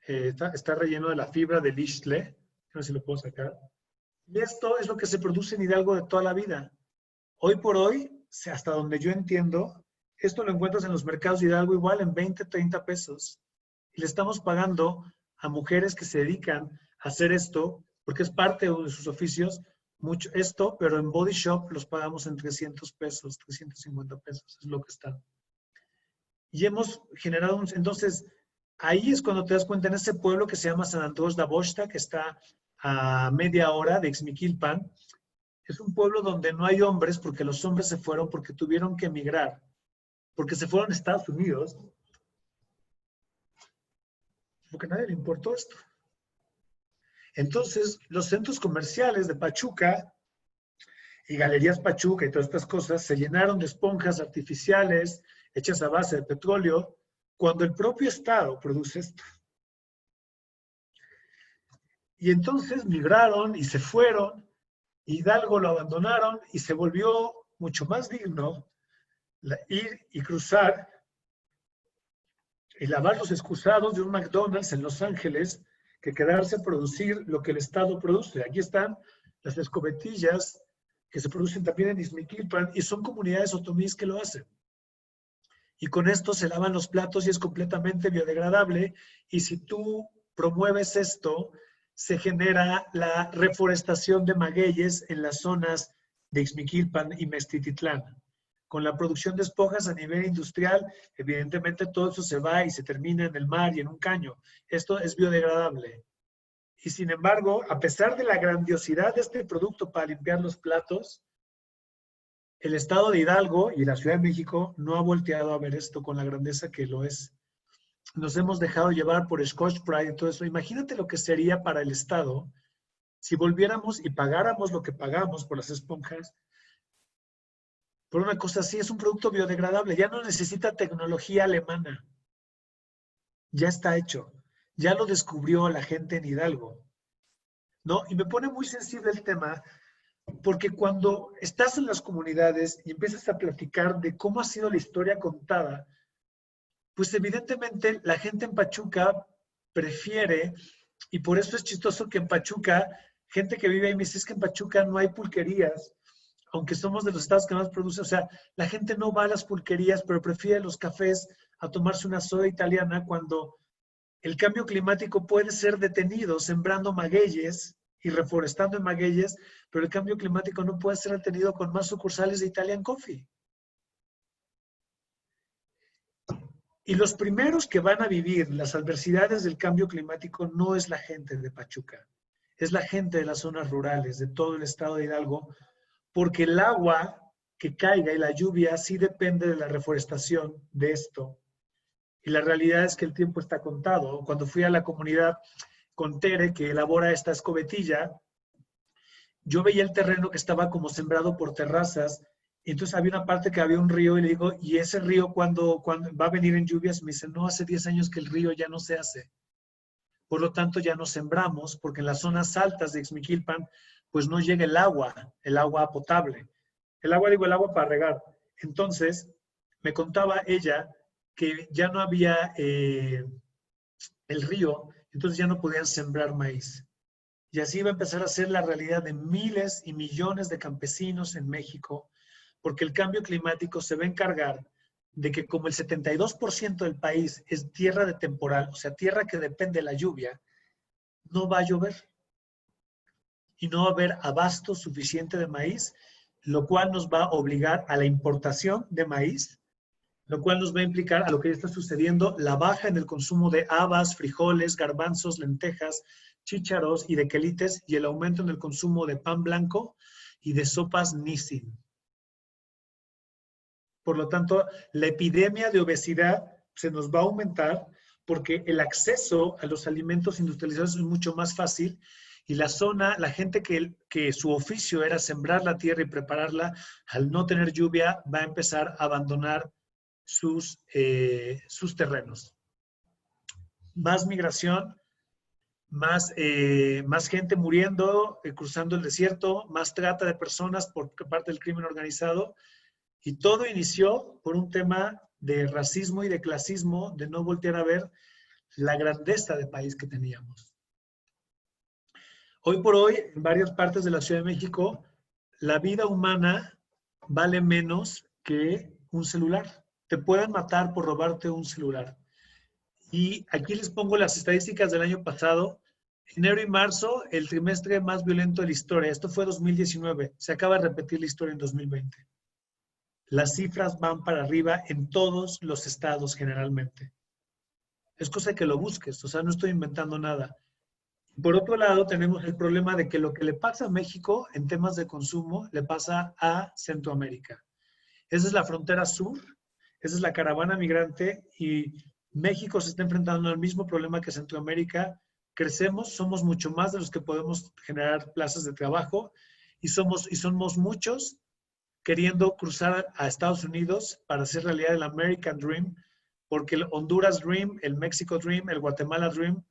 [SPEAKER 2] está relleno de la fibra del ixtle, a ver si lo puedo sacar. Y esto es lo que se produce en Hidalgo de toda la vida. Hoy por hoy, hasta donde yo entiendo, esto lo encuentras en los mercados de Hidalgo igual en 20, 30 pesos. Y le estamos pagando a mujeres que se dedican a hacer esto, porque es parte de sus oficios, mucho esto, pero en Body Shop los pagamos en 300 pesos, 350 pesos, es lo que está. Y hemos generado, entonces, ahí es cuando te das cuenta en ese pueblo que se llama San Andrés de Bosta, que está a media hora de Ixmiquilpan. Es un pueblo donde no hay hombres porque los hombres se fueron porque tuvieron que emigrar, porque se fueron a Estados Unidos, porque a nadie le importó esto. Entonces, los centros comerciales de Pachuca y Galerías Pachuca y todas estas cosas se llenaron de esponjas artificiales hechas a base de petróleo cuando el propio Estado produce esto. Y entonces migraron y se fueron, Hidalgo lo abandonaron y se volvió mucho más digno ir y cruzar y lavar los excusados de un McDonald's en Los Ángeles que quedarse a producir lo que el Estado produce. Aquí están las escobetillas que se producen también en Ixmiquilpan y son comunidades otomís que lo hacen. Y con esto se lavan los platos y es completamente biodegradable. Y si tú promueves esto, se genera la reforestación de magueyes en las zonas de Ixmiquilpan y Meztititlán. Con la producción de esponjas a nivel industrial, evidentemente todo eso se va y se termina en el mar y en un caño. Esto es biodegradable. Y sin embargo, a pesar de la grandiosidad de este producto para limpiar los platos, el estado de Hidalgo y la Ciudad de México no ha volteado a ver esto con la grandeza que lo es. Nos hemos dejado llevar por Scotch Pride y todo eso. Imagínate lo que sería para el estado si volviéramos y pagáramos lo que pagamos por las esponjas por una cosa así. Es un producto biodegradable. Ya no necesita tecnología alemana. Ya está hecho. Ya lo descubrió la gente en Hidalgo, ¿no? Y me pone muy sensible el tema porque cuando estás en las comunidades y empiezas a platicar de cómo ha sido la historia contada, pues evidentemente la gente en Pachuca prefiere, y por eso es chistoso que en Pachuca, gente que vive ahí me dice, es que en Pachuca no hay pulquerías, aunque somos de los estados que más producen. O sea, la gente no va a las pulquerías, pero prefiere los cafés a tomarse una soda italiana cuando el cambio climático puede ser detenido sembrando magueyes y reforestando en magueyes, pero el cambio climático no puede ser detenido con más sucursales de Italian Coffee. Y los primeros que van a vivir las adversidades del cambio climático no es la gente de Pachuca, es la gente de las zonas rurales, de todo el estado de Hidalgo, porque el agua que caiga y la lluvia sí depende de la reforestación de esto. Y la realidad es que el tiempo está contado. Cuando fui a la comunidad con Tere, que elabora esta escobetilla, yo veía el terreno que estaba como sembrado por terrazas, y entonces había una parte que había un río, y le digo, ¿y ese río cuando va a venir en lluvias? Me dice, no, hace 10 años que el río ya no se hace. Por lo tanto, ya no sembramos, porque en las zonas altas de Ixmiquilpan, pues no llega el agua potable. El agua para regar. Entonces, me contaba ella que ya no había el río entonces ya no podían sembrar maíz. Y así va a empezar a ser la realidad de miles y millones de campesinos en México, porque el cambio climático se va a encargar de que como el 72% del país es tierra de temporal, o sea, tierra que depende de la lluvia, no va a llover y no va a haber abasto suficiente de maíz, lo cual nos va a obligar a la importación de maíz, lo cual nos va a implicar a lo que ya está sucediendo, la baja en el consumo de habas, frijoles, garbanzos, lentejas, chícharos y de quelites, y el aumento en el consumo de pan blanco y de sopas Nissin. Por lo tanto, la epidemia de obesidad se nos va a aumentar porque el acceso a los alimentos industrializados es mucho más fácil y la zona, la gente que su oficio era sembrar la tierra y prepararla, al no tener lluvia, va a empezar a abandonar sus terrenos. Más migración, más gente muriendo, cruzando el desierto, más trata de personas por parte del crimen organizado. Y todo inició por un tema de racismo y de clasismo, de no voltear a ver la grandeza de país que teníamos. Hoy por hoy, en varias partes de la Ciudad de México, la vida humana vale menos que un celular. Te pueden matar por robarte un celular. Y aquí les pongo las estadísticas del año pasado. Enero y marzo, el trimestre más violento de la historia. Esto fue 2019. Se acaba de repetir la historia en 2020. Las cifras van para arriba en todos los estados generalmente. Es cosa que lo busques, o sea, no estoy inventando nada. Por otro lado, tenemos el problema de que lo que le pasa a México en temas de consumo le pasa a Centroamérica. Esa es la frontera sur, esa es la caravana migrante y México se está enfrentando al mismo problema que Centroamérica. Crecemos, somos mucho más de los que podemos generar plazas de trabajo y somos muchos queriendo cruzar a Estados Unidos para hacer realidad el American Dream, porque el Honduras Dream, el Mexico Dream, el Guatemala Dream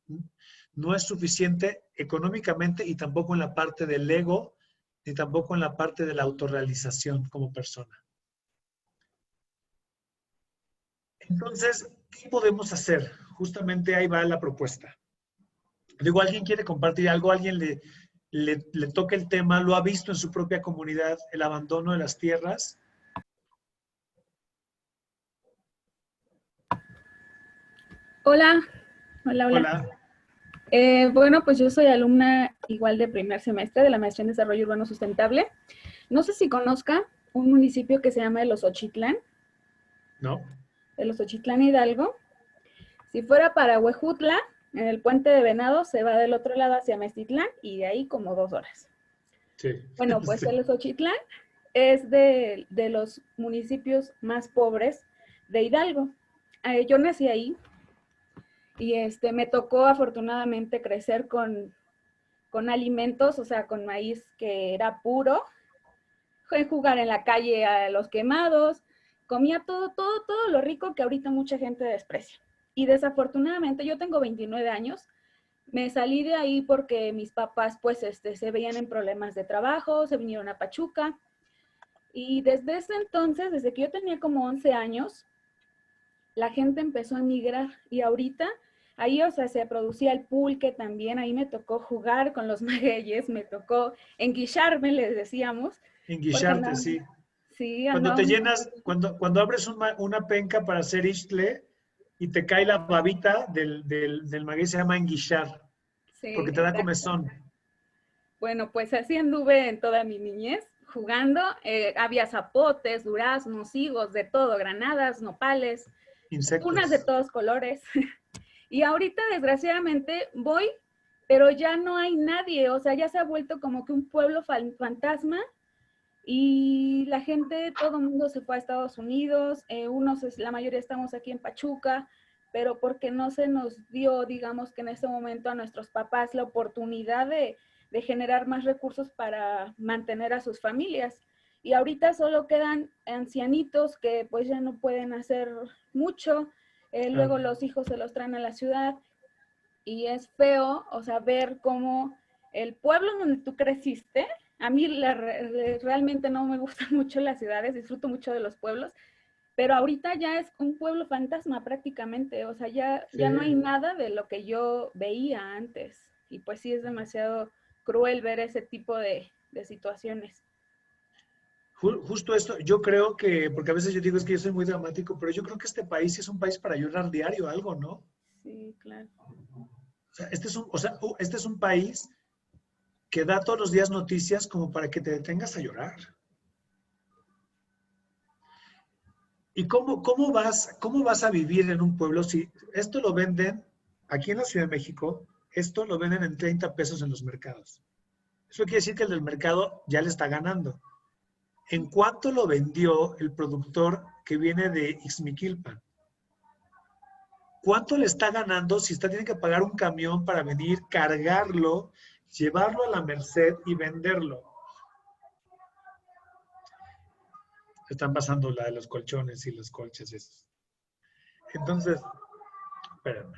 [SPEAKER 2] no es suficiente económicamente y tampoco en la parte del ego, ni tampoco en la parte de la autorrealización como persona. Entonces, ¿qué podemos hacer? Justamente ahí va la propuesta. Digo, ¿alguien quiere compartir algo? ¿Alguien le toca el tema? ¿Lo ha visto en su propia comunidad, el abandono de las tierras?
[SPEAKER 3] Hola, hola, hola.
[SPEAKER 2] Hola.
[SPEAKER 3] Bueno, pues yo soy alumna igual de primer semestre de la maestría en Desarrollo Urbano Sustentable. No sé si conozca un municipio que se llama El Osochitlán.
[SPEAKER 2] No.
[SPEAKER 3] El Osochitlán Hidalgo. Si fuera para Huejutla, en el puente de Venado, se va del otro lado hacia Mestitlán y de ahí como 2 horas.
[SPEAKER 2] Sí.
[SPEAKER 3] Bueno, pues
[SPEAKER 2] Sí.
[SPEAKER 3] el Osochitlán es de los municipios más pobres de Hidalgo. Yo nací ahí. Y me tocó afortunadamente crecer con alimentos, o sea, con maíz que era puro, jugar en la calle a los quemados, comía todo lo rico que ahorita mucha gente desprecia. Y desafortunadamente, yo tengo 29 años, me salí de ahí porque mis papás pues se veían en problemas de trabajo, se vinieron a Pachuca. Y desde ese entonces, desde que yo tenía como 11 años, la gente empezó a migrar y ahorita ahí, o sea, se producía el pulque también, ahí me tocó jugar con los magueyes, me tocó enguillarme, les decíamos, porque
[SPEAKER 2] Enguillarte,
[SPEAKER 3] andaba,
[SPEAKER 2] sí.
[SPEAKER 3] sí,
[SPEAKER 2] Cuando te
[SPEAKER 3] andábamos.
[SPEAKER 2] llenas, cuando abres una penca para hacer istle y te cae la babita del maguey, se llama enguillar,
[SPEAKER 3] Sí,
[SPEAKER 2] porque te da
[SPEAKER 3] exacto.
[SPEAKER 2] comezón.
[SPEAKER 3] Bueno, pues así anduve en toda mi niñez jugando, había zapotes, duraznos, higos, de todo, granadas, nopales, unas de
[SPEAKER 2] Insectos.
[SPEAKER 3] todos colores. Y ahorita, desgraciadamente, voy, pero ya no hay nadie, o sea, ya se ha vuelto como que un pueblo fantasma y la gente, todo el mundo se fue a Estados Unidos, la mayoría estamos aquí en Pachuca, pero porque no se nos dio, digamos que en ese momento a nuestros papás la oportunidad de generar más recursos para mantener a sus familias. Y ahorita solo quedan ancianitos que pues ya no pueden hacer mucho, luego los hijos se los traen a la ciudad y es feo, o sea, ver cómo el pueblo donde tú creciste, a mí realmente no me gustan mucho las ciudades, disfruto mucho de los pueblos, Pero ahorita ya es un pueblo fantasma prácticamente, o sea, ya no hay
[SPEAKER 2] Sí.
[SPEAKER 3] nada de lo que yo veía antes. Y pues sí es demasiado cruel ver ese tipo de situaciones.
[SPEAKER 2] Justo esto, yo creo que, porque a veces yo digo es que yo soy muy dramático, pero yo creo que este país sí es un país para llorar diario algo, ¿no?
[SPEAKER 3] Sí, claro.
[SPEAKER 2] O sea, este es un país que da todos los días noticias como para que te detengas a llorar. ¿Y cómo vas a vivir en un pueblo si esto lo venden aquí en la Ciudad de México, esto lo venden en 30 pesos en los mercados? Eso quiere decir que el del mercado ya le está ganando. ¿En cuánto lo vendió el productor que viene de Ixmiquilpan? ¿Cuánto le está ganando si tiene que pagar un camión para venir, cargarlo, llevarlo a la Merced y venderlo? Están pasando la de los colchones y los colches esos. Entonces, espérenme.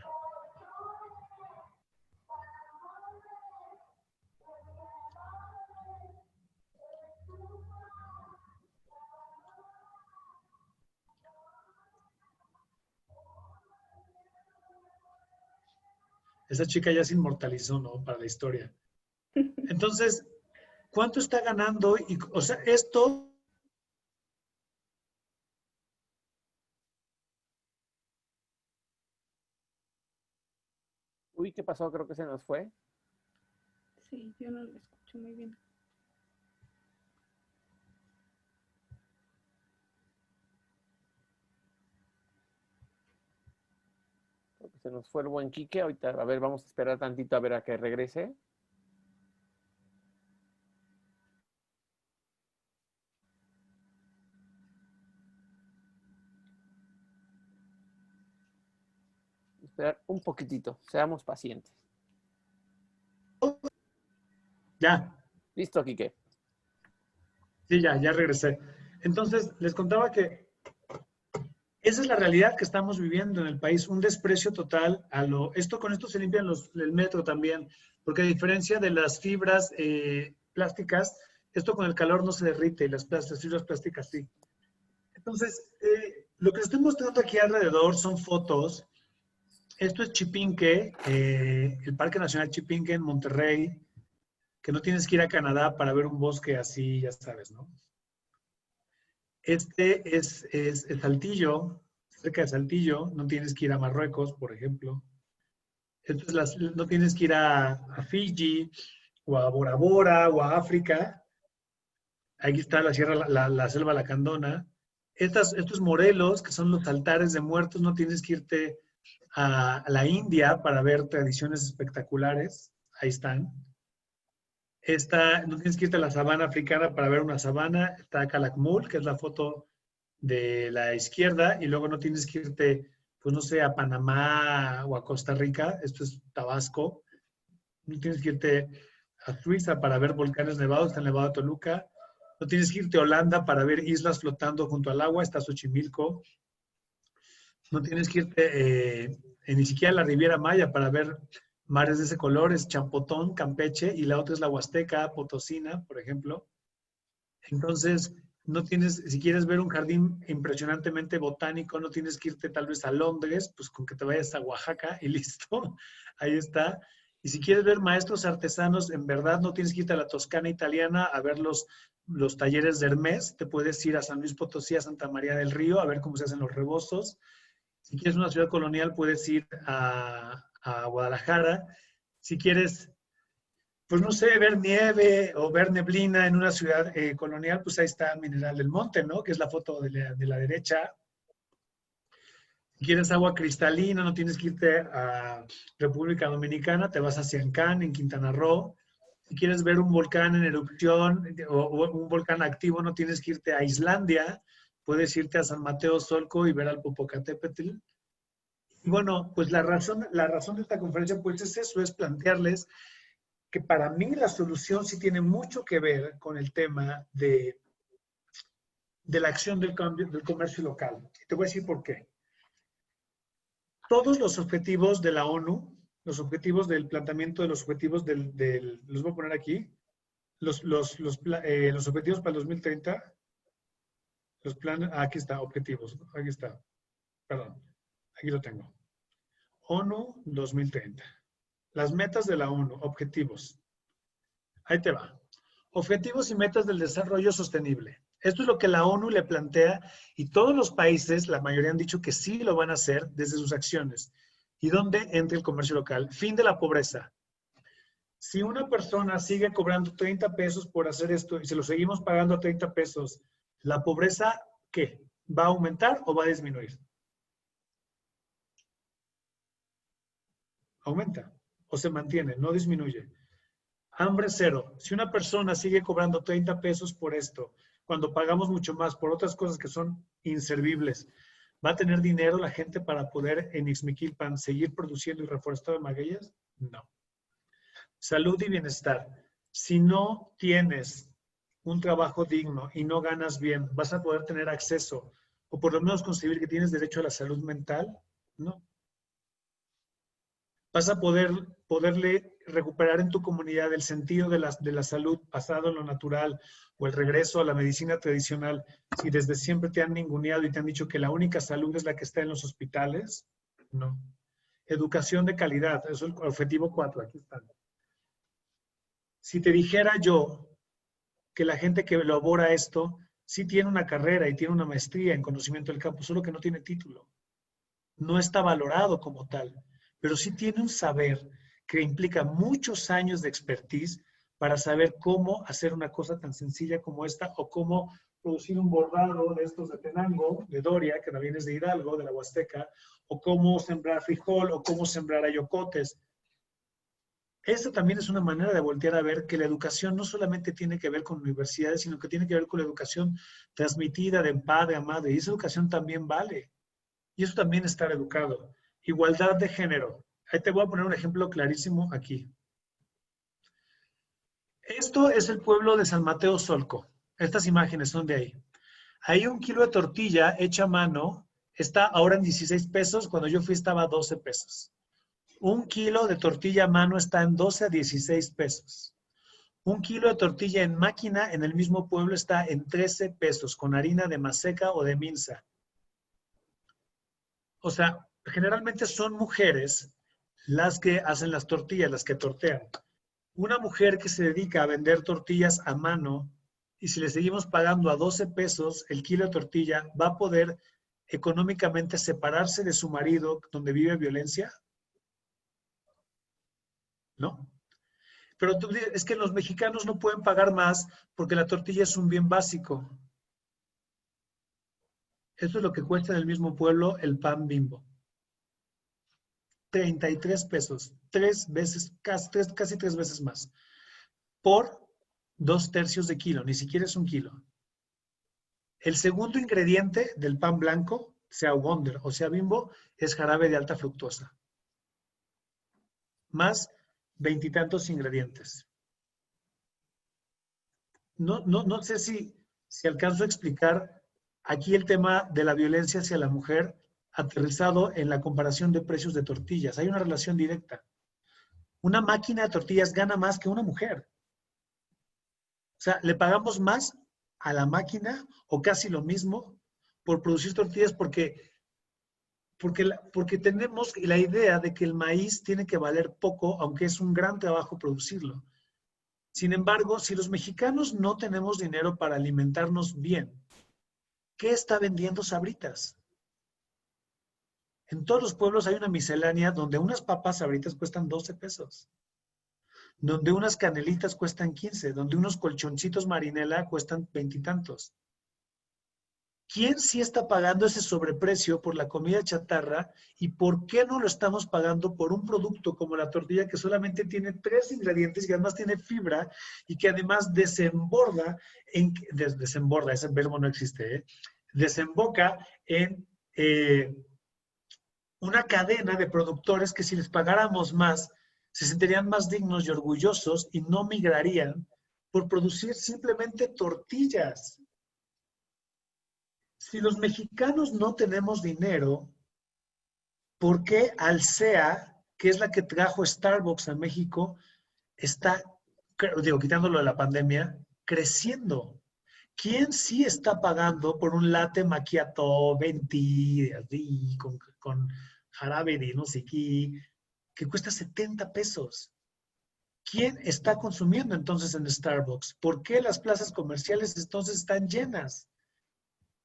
[SPEAKER 2] Esa chica ya se inmortalizó, ¿no? Para la historia. Entonces, ¿cuánto está ganando? Y, o sea, esto
[SPEAKER 1] Uy, ¿qué pasó? Creo que se nos fue.
[SPEAKER 3] Sí, yo no lo escucho muy bien.
[SPEAKER 1] Creo que se nos fue el buen Quique. Ahorita, a ver, vamos a esperar tantito a ver a que regrese. Esperar un poquitito. Seamos pacientes.
[SPEAKER 2] ya,
[SPEAKER 1] Listo, Quique.
[SPEAKER 2] sí, ya regresé. Entonces, les contaba que esa es la realidad que estamos viviendo en el país, un desprecio total a lo... con esto se limpian el metro también, porque a diferencia de las fibras plásticas, esto con el calor no se derrite y las fibras plásticas sí. Entonces, lo que les estoy mostrando aquí alrededor son fotos. Esto es Chipinque, el Parque Nacional Chipinque en Monterrey, que no tienes que ir a Canadá para ver un bosque así, ya sabes, ¿no? Este es Saltillo, cerca de Saltillo, no tienes que ir a Marruecos, por ejemplo. No tienes que ir a Fiji, o a Bora Bora, o a África. Aquí está la sierra, la selva lacandona. Estos Morelos, que son los altares de muertos, no tienes que irte a la India para ver tradiciones espectaculares. Ahí están. No tienes que irte a la sabana africana para ver una sabana. Está Calakmul, que es la foto de la izquierda, y luego no tienes que irte, pues no sé, a Panamá o a Costa Rica. Esto es Tabasco. No tienes que irte a Suiza para ver volcanes nevados, está el Nevado de Toluca. No tienes que irte a Holanda para ver islas flotando junto al agua, está Xochimilco. No tienes que irte ni siquiera a la Riviera Maya para ver mares de ese color, es Champotón, Campeche, y la otra es la Huasteca, Potosina, por ejemplo. Entonces, no tienes, si quieres ver un jardín impresionantemente botánico, no tienes que irte tal vez a Londres, pues con que te vayas a Oaxaca y listo, ahí está. Y si quieres ver maestros artesanos, en verdad no tienes que irte a la Toscana italiana a ver los talleres de Hermés, te puedes ir a San Luis Potosí, a Santa María del Río, a ver cómo se hacen los rebozos. Si quieres una ciudad colonial, puedes ir a Guadalajara. Si quieres, pues no sé, ver nieve o ver neblina en una ciudad colonial, pues ahí está Mineral del Monte, ¿no? Que es la foto de la derecha. Si quieres agua cristalina, no tienes que irte a República Dominicana, te vas a Siancán, en Quintana Roo. Si quieres ver un volcán en erupción o un volcán activo, no tienes que irte a Islandia, puedes irte a San Mateo Solco y ver al Popocatépetl. Y bueno, pues la razón de esta conferencia pues es eso, es plantearles que para mí la solución sí tiene mucho que ver con el tema de la acción del comercio local. Y te voy a decir por qué. Todos los objetivos de la ONU, los objetivos del planteamiento de los objetivos los voy a poner aquí, los objetivos para el 2030, Los planes, aquí está, objetivos, aquí está, perdón, aquí lo tengo. ONU 2030. Las metas de la ONU, objetivos. Ahí te va. Objetivos y metas del desarrollo sostenible. Esto es lo que la ONU le plantea y todos los países, la mayoría han dicho que sí lo van a hacer desde sus acciones. ¿Y dónde entra el comercio local? Fin de la pobreza. Si una persona sigue cobrando 30 pesos por hacer esto y se lo seguimos pagando a 30 pesos, ¿la pobreza qué? ¿Va a aumentar o va a disminuir? Aumenta o se mantiene, no disminuye. Hambre cero. Si una persona sigue cobrando 30 pesos por esto, cuando pagamos mucho más por otras cosas que son inservibles, ¿va a tener dinero la gente para poder en Ixmiquilpan seguir produciendo y reforestando magueyes? No. Salud y bienestar. Si no tienes un trabajo digno y no ganas bien, ¿vas a poder tener acceso o por lo menos concebir que tienes derecho a la salud mental? No. ¿Vas a poderle recuperar en tu comunidad el sentido de la salud basado en lo natural o el regreso a la medicina tradicional si desde siempre te han ninguneado y te han dicho que la única salud es la que está en los hospitales? No. Educación de calidad, eso es el objetivo 4, aquí está. Si te dijera yo que la gente que elabora esto sí tiene una carrera y tiene una maestría en conocimiento del campo, solo que no tiene título, no está valorado como tal, pero sí tiene un saber que implica muchos años de expertise para saber cómo hacer una cosa tan sencilla como esta o cómo producir un bordado de estos de Tenango, de Doria, que también es de Hidalgo, de la Huasteca, o cómo sembrar frijol o cómo sembrar ayocotes. Esta también es una manera de voltear a ver que la educación no solamente tiene que ver con universidades, sino que tiene que ver con la educación transmitida de padre a madre. Y esa educación también vale. Y eso también es estar educado. Igualdad de género. Ahí te voy a poner un ejemplo clarísimo aquí. Esto es el pueblo de San Mateo Solco. Estas imágenes son de ahí. Ahí 1 kilo de tortilla hecha a mano está ahora en 16 pesos. Cuando yo fui estaba a 12 pesos. 1 kilo de tortilla a mano está en 12 a 16 pesos. 1 kilo de tortilla en máquina en el mismo pueblo está en 13 pesos con harina de maseca o de minza. O sea, generalmente son mujeres las que hacen las tortillas, las que tortean. Una mujer que se dedica a vender tortillas a mano y si le seguimos pagando a 12 pesos el kilo de tortilla, ¿va a poder económicamente separarse de su marido donde vive violencia? ¿No? Pero tú dices, es que los mexicanos no pueden pagar más porque la tortilla es un bien básico. Eso es lo que cuesta en el mismo pueblo el pan Bimbo. 33 pesos, 3 veces, casi 3 veces más, por 2/3 de kilo, ni siquiera es 1 kilo. El segundo ingrediente del pan blanco, sea Wonder o sea Bimbo, es jarabe de alta fructosa. Más 20 y tantos ingredientes. No sé si alcanzo a explicar aquí el tema de la violencia hacia la mujer aterrizado en la comparación de precios de tortillas. Hay una relación directa. Una máquina de tortillas gana más que una mujer. O sea, le pagamos más a la máquina o casi lo mismo por producir tortillas porque tenemos la idea de que el maíz tiene que valer poco, aunque es un gran trabajo producirlo. Sin embargo, si los mexicanos no tenemos dinero para alimentarnos bien, ¿qué está vendiendo Sabritas? En todos los pueblos hay una miscelánea donde unas papas Sabritas cuestan 12 pesos, donde unas canelitas cuestan 15, donde unos colchoncitos Marinela cuestan 20 y tantos. ¿Quién sí está pagando ese sobreprecio por la comida chatarra y por qué no lo estamos pagando por un producto como la tortilla que solamente tiene 3 ingredientes y que además tiene fibra y que además desemborda, ese verbo no existe, desemboca en una cadena de productores que si les pagáramos más, se sentirían más dignos y orgullosos y no migrarían por producir simplemente tortillas. Si los mexicanos no tenemos dinero, ¿por qué Alsea, que es la que trajo Starbucks a México, está, quitándolo de la pandemia, creciendo? ¿quién sí está pagando por un latte macchiato 20, así, con jarabe de no sé qué, que cuesta 70 pesos? ¿Quién está consumiendo entonces en Starbucks? ¿Por qué las plazas comerciales entonces están llenas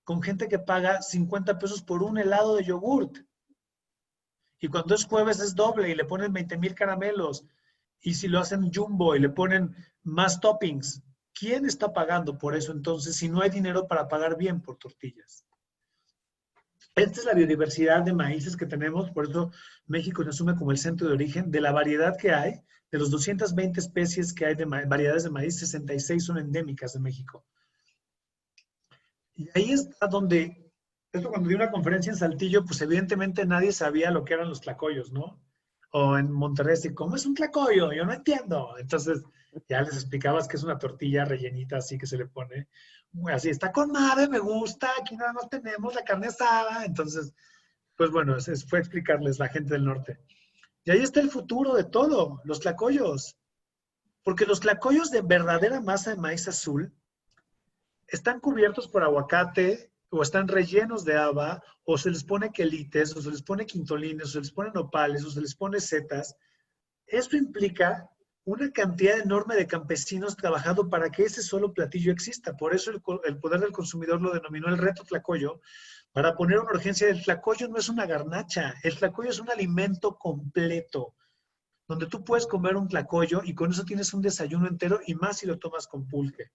[SPEAKER 2] con gente que paga 50 pesos por un helado de yogurt? Y cuando es jueves es doble y le ponen 20,000 caramelos. Y si lo hacen jumbo y le ponen más toppings, ¿quién está pagando por eso entonces si no hay dinero para pagar bien por tortillas? Esta es la biodiversidad de maíces que tenemos, por eso México se asume como el centro de origen de la variedad que hay. De los 220 especies que hay de variedades de maíz, 66 son endémicas de México. Y ahí está donde, esto cuando di una conferencia en Saltillo, pues evidentemente nadie sabía lo que eran los tlacoyos, ¿no? O en Monterrey, ¿cómo es un tlacoyo? Yo no entiendo. Entonces ya les explicabas que es una tortilla rellenita así que se le pone. Así, está con madre, me gusta, aquí nada más tenemos la carne asada. Entonces, pues bueno, fue explicarles la gente del norte. Y ahí está el futuro de todo, los tlacoyos. Porque los tlacoyos de verdadera masa de maíz azul están cubiertos por aguacate o están rellenos de haba o se les pone quelites o se les pone quintolines o se les pone nopales o se les pone setas. Esto implica una cantidad enorme de campesinos trabajando para que ese solo platillo exista. Por eso el poder del consumidor lo denominó el reto tlacoyo, para poner una urgencia. El tlacoyo no es una garnacha, el tlacoyo es un alimento completo, donde tú puedes comer un tlacoyo y con eso tienes un desayuno entero y más si lo tomas con pulque.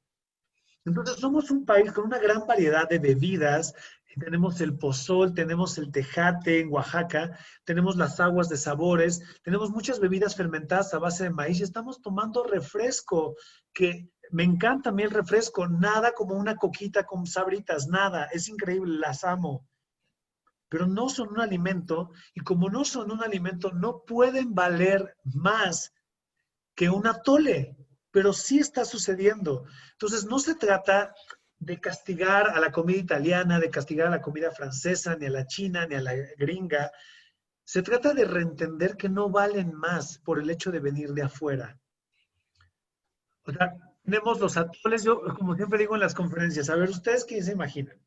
[SPEAKER 2] Entonces somos un país con una gran variedad de bebidas. Tenemos el pozol, tenemos el tejate en Oaxaca, tenemos las aguas de sabores, tenemos muchas bebidas fermentadas a base de maíz y estamos tomando refresco, que me encanta a mí el refresco, nada como una coquita con sabritas, nada, es increíble, las amo. Pero no son un alimento y como no son un alimento no pueden valer más que un atole, pero sí está sucediendo. Entonces, no se trata de castigar a la comida italiana, de castigar a la comida francesa, ni a la china, ni a la gringa. Se trata de reentender que no valen más por el hecho de venir de afuera. O sea, tenemos los atoles, yo como siempre digo en las conferencias, a ver, ¿ustedes qué se imaginan?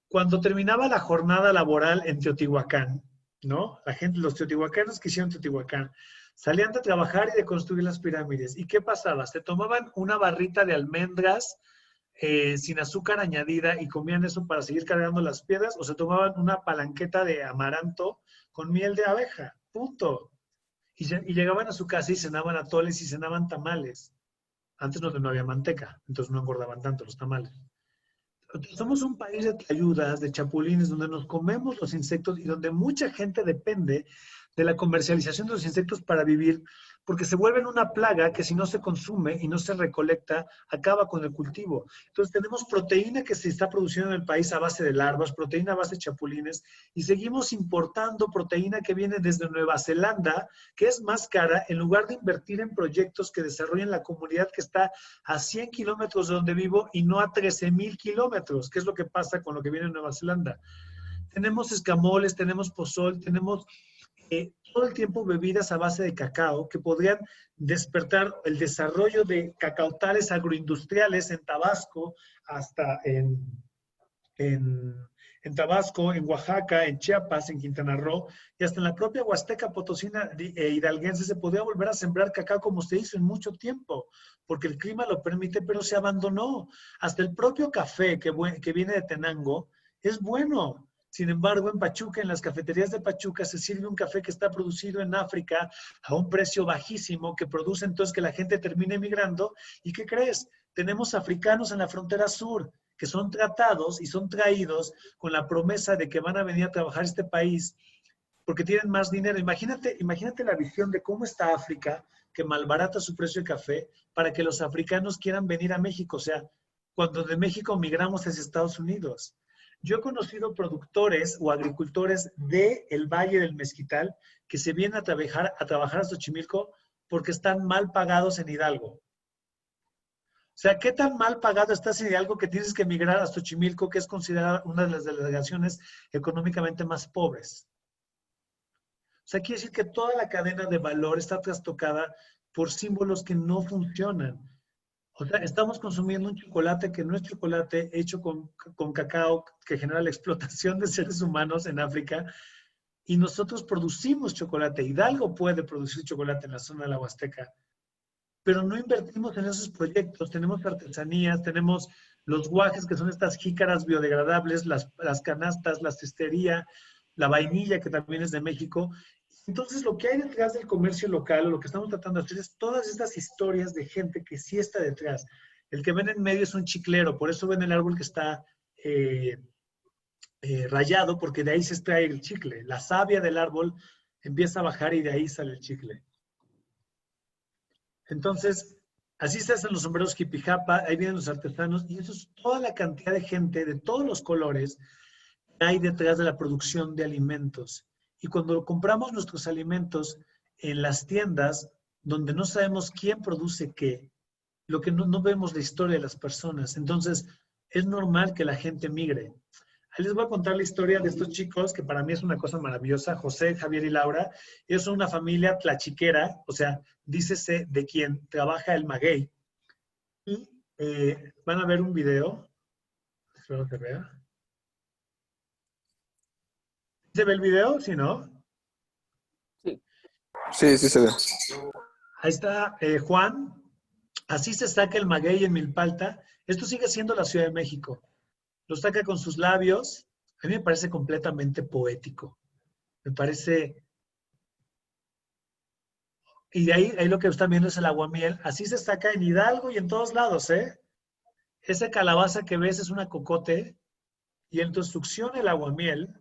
[SPEAKER 2] Cuando terminaba la jornada laboral en Teotihuacán, ¿no? La gente, los teotihuacanos que hicieron Teotihuacán, salían de trabajar y de construir las pirámides. ¿Y qué pasaba? Se tomaban una barrita de almendras sin azúcar añadida y comían eso para seguir cargando las piedras, o se tomaban una palanqueta de amaranto con miel de abeja. Punto. Y llegaban a su casa y cenaban atoles y cenaban tamales. Antes no había manteca, entonces no engordaban tanto los tamales. Somos un país de tlayudas, de chapulines, donde nos comemos los insectos y donde mucha gente depende de la comercialización de los insectos para vivir, porque se vuelven una plaga que si no se consume y no se recolecta, acaba con el cultivo. Entonces tenemos proteína que se está produciendo en el país a base de larvas, proteína a base de chapulines, y seguimos importando proteína que viene desde Nueva Zelanda, que es más cara, en lugar de invertir en proyectos que desarrollen la comunidad que está a 100 kilómetros de donde vivo y no a 13,000 kilómetros, que es lo que pasa con lo que viene en Nueva Zelanda. Tenemos escamoles, tenemos pozol, tenemos todo el tiempo bebidas a base de cacao que podrían despertar el desarrollo de cacautales agroindustriales en Tabasco, hasta en Tabasco, en Oaxaca, en Chiapas, en Quintana Roo, y hasta en la propia Huasteca Potosina hidalguense se podía volver a sembrar cacao como se hizo en mucho tiempo, porque el clima lo permite, pero se abandonó. Hasta el propio café que viene de Tenango es bueno. Sin embargo, en Pachuca, en las cafeterías de Pachuca, se sirve un café que está producido en África a un precio bajísimo, que produce entonces que la gente termine emigrando. ¿Y qué crees? Tenemos africanos en la frontera sur que son tratados y son traídos con la promesa de que van a venir a trabajar a este país porque tienen más dinero. Imagínate la visión de cómo está África, que malbarata su precio de café para que los africanos quieran venir a México. O sea, cuando de México migramos hacia Estados Unidos. Yo he conocido productores o agricultores del Valle del Mezquital que se vienen a trabajar a Xochimilco porque están mal pagados en Hidalgo. O sea, ¿qué tan mal pagado estás en Hidalgo que tienes que emigrar a Xochimilco, que es considerada una de las delegaciones económicamente más pobres? O sea, quiere decir que toda la cadena de valor está trastocada por símbolos que no funcionan. O sea, estamos consumiendo un chocolate que no es chocolate hecho con cacao que genera la explotación de seres humanos en África y nosotros producimos chocolate. Hidalgo puede producir chocolate en la zona de la Huasteca, pero no invertimos en esos proyectos. Tenemos artesanías, tenemos los guajes, que son estas jícaras biodegradables, las canastas, la cestería, la vainilla, que también es de México. Entonces, lo que hay detrás del comercio local, o lo que estamos tratando de hacer, es todas estas historias de gente que sí está detrás. El que ven en medio es un chiclero, por eso ven el árbol que está rayado, porque de ahí se extrae el chicle. La savia del árbol empieza a bajar y de ahí sale el chicle. Entonces, así se hacen los sombreros jipijapa, ahí vienen los artesanos, y eso es toda la cantidad de gente de todos los colores que hay detrás de la producción de alimentos. Y cuando compramos nuestros alimentos en las tiendas, donde no sabemos quién produce qué, lo que no vemos la historia de las personas, entonces es normal que la gente migre. Ahí les voy a contar la historia de estos chicos, que para mí es una cosa maravillosa, José, Javier y Laura. Ellos son una familia tlachiquera, o sea, dícese de quien trabaja el maguey. Y van a ver un video. Espero que vea. ¿Se ve el video? ¿Sí, no?
[SPEAKER 1] Sí.
[SPEAKER 4] Sí, sí se ve.
[SPEAKER 2] Ahí está Juan. Así se saca el maguey en Milpalta. Esto sigue siendo la Ciudad de México. Lo saca con sus labios. A mí me parece completamente poético. Me parece... Y de ahí lo que están viendo es el aguamiel. Así se saca en Hidalgo y en todos lados, ¿eh? Esa calabaza que ves es una cocote. Y entonces succiona el aguamiel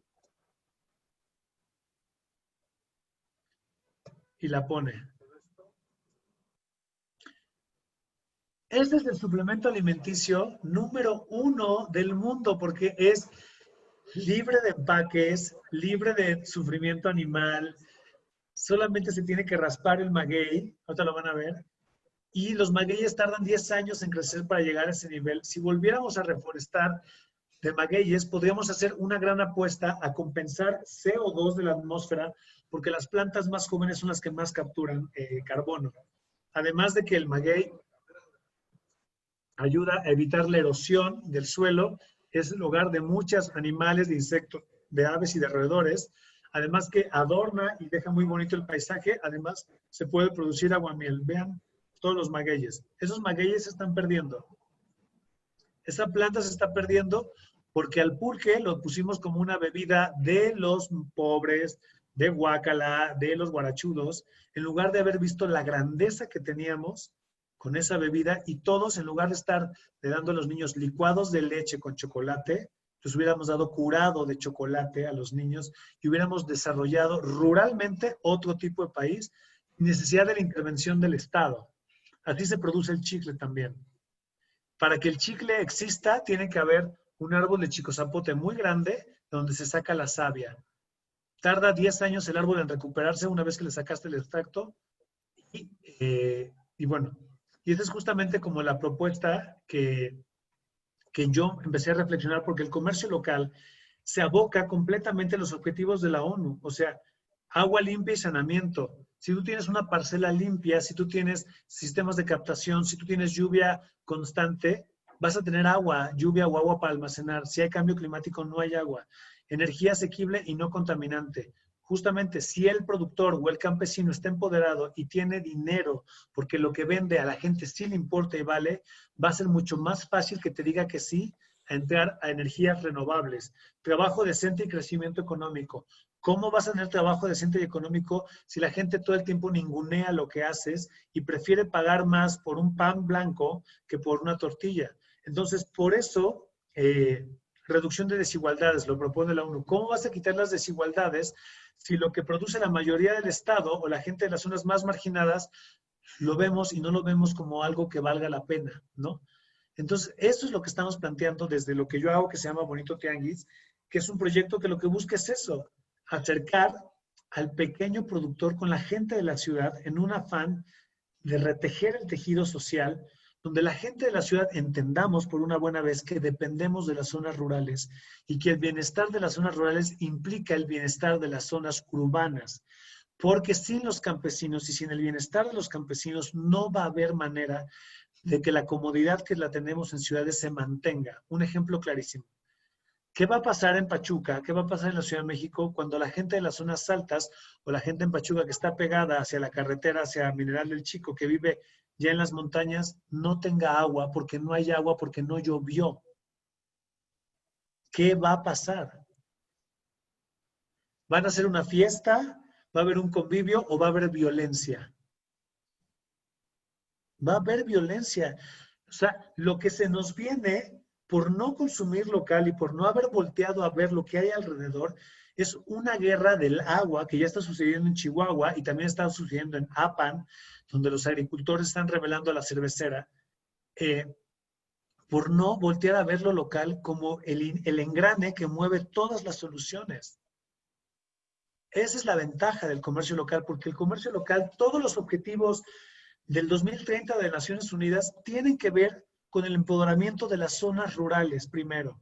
[SPEAKER 2] y la pone. Este es el suplemento alimenticio número 1 del mundo porque es libre de empaques, libre de sufrimiento animal. Solamente se tiene que raspar el maguey. Ahorita lo van a ver. Y los magueyes tardan 10 años en crecer para llegar a ese nivel. Si volviéramos a reforestar de magueyes, podríamos hacer una gran apuesta a compensar CO2 de la atmósfera, porque las plantas más jóvenes son las que más capturan carbono. Además de que el maguey ayuda a evitar la erosión del suelo, es el hogar de muchos animales, de insectos, de aves y de roedores. Además que adorna y deja muy bonito el paisaje. Además, se puede producir aguamiel. Vean todos los magueyes. Esos magueyes se están perdiendo. Esa planta se está perdiendo porque al pulque lo pusimos como una bebida de los pobres, de guácala, de los guarachudos, en lugar de haber visto la grandeza que teníamos con esa bebida, y todos, en lugar de estar dando a los niños licuados de leche con chocolate, les hubiéramos dado curado de chocolate a los niños y hubiéramos desarrollado ruralmente otro tipo de país, sin necesidad de la intervención del Estado. Así se produce el chicle también. Para que el chicle exista, tiene que haber un árbol de chicozapote muy grande donde se saca la savia. Tarda 10 años el árbol en recuperarse una vez que le sacaste el extracto. Y bueno, y esa es justamente como la propuesta que yo empecé a reflexionar, porque el comercio local se aboca completamente a los objetivos de la ONU. O sea, agua limpia y saneamiento. Si tú tienes una parcela limpia, si tú tienes sistemas de captación, si tú tienes lluvia constante, vas a tener agua, lluvia o agua para almacenar. Si hay cambio climático, no hay agua. Energía asequible y no contaminante. Justamente, si el productor o el campesino está empoderado y tiene dinero, porque lo que vende a la gente sí le importa y vale, va a ser mucho más fácil que te diga que sí a entrar a energías renovables. Trabajo decente y crecimiento económico. ¿Cómo vas a tener trabajo decente y económico si la gente todo el tiempo ningunea lo que haces y prefiere pagar más por un pan blanco que por una tortilla? Entonces, por eso, reducción de desigualdades, lo propone la ONU. ¿Cómo vas a quitar las desigualdades si lo que produce la mayoría del Estado o la gente de las zonas más marginadas lo vemos y no lo vemos como algo que valga la pena, ¿no? Entonces, eso es lo que estamos planteando desde lo que yo hago, que se llama Bonito Tianguis, que es un proyecto que lo que busca es eso, acercar al pequeño productor con la gente de la ciudad en un afán de retejer el tejido social, donde la gente de la ciudad entendamos por una buena vez que dependemos de las zonas rurales y que el bienestar de las zonas rurales implica el bienestar de las zonas urbanas. Porque sin los campesinos y sin el bienestar de los campesinos no va a haber manera de que la comodidad que la tenemos en ciudades se mantenga. Un ejemplo clarísimo. ¿Qué va a pasar en Pachuca? ¿Qué va a pasar en la Ciudad de México cuando la gente de las zonas altas o la gente en Pachuca que está pegada hacia la carretera, hacia Mineral del Chico, que vive ya en las montañas, no tenga agua porque no hay agua, porque no llovió? ¿Qué va a pasar? ¿Van a hacer una fiesta? ¿Va a haber un convivio o va a haber violencia? Va a haber violencia. O sea, lo que se nos viene por no consumir local y por no haber volteado a ver lo que hay alrededor, es una guerra del agua que ya está sucediendo en Chihuahua y también está sucediendo en Apan, donde los agricultores están revelando a la cervecera, por no voltear a ver lo local como el engrane que mueve todas las soluciones. Esa es la ventaja del comercio local, porque el comercio local, todos los objetivos del 2030 de Naciones Unidas tienen que ver con el empoderamiento de las zonas rurales primero,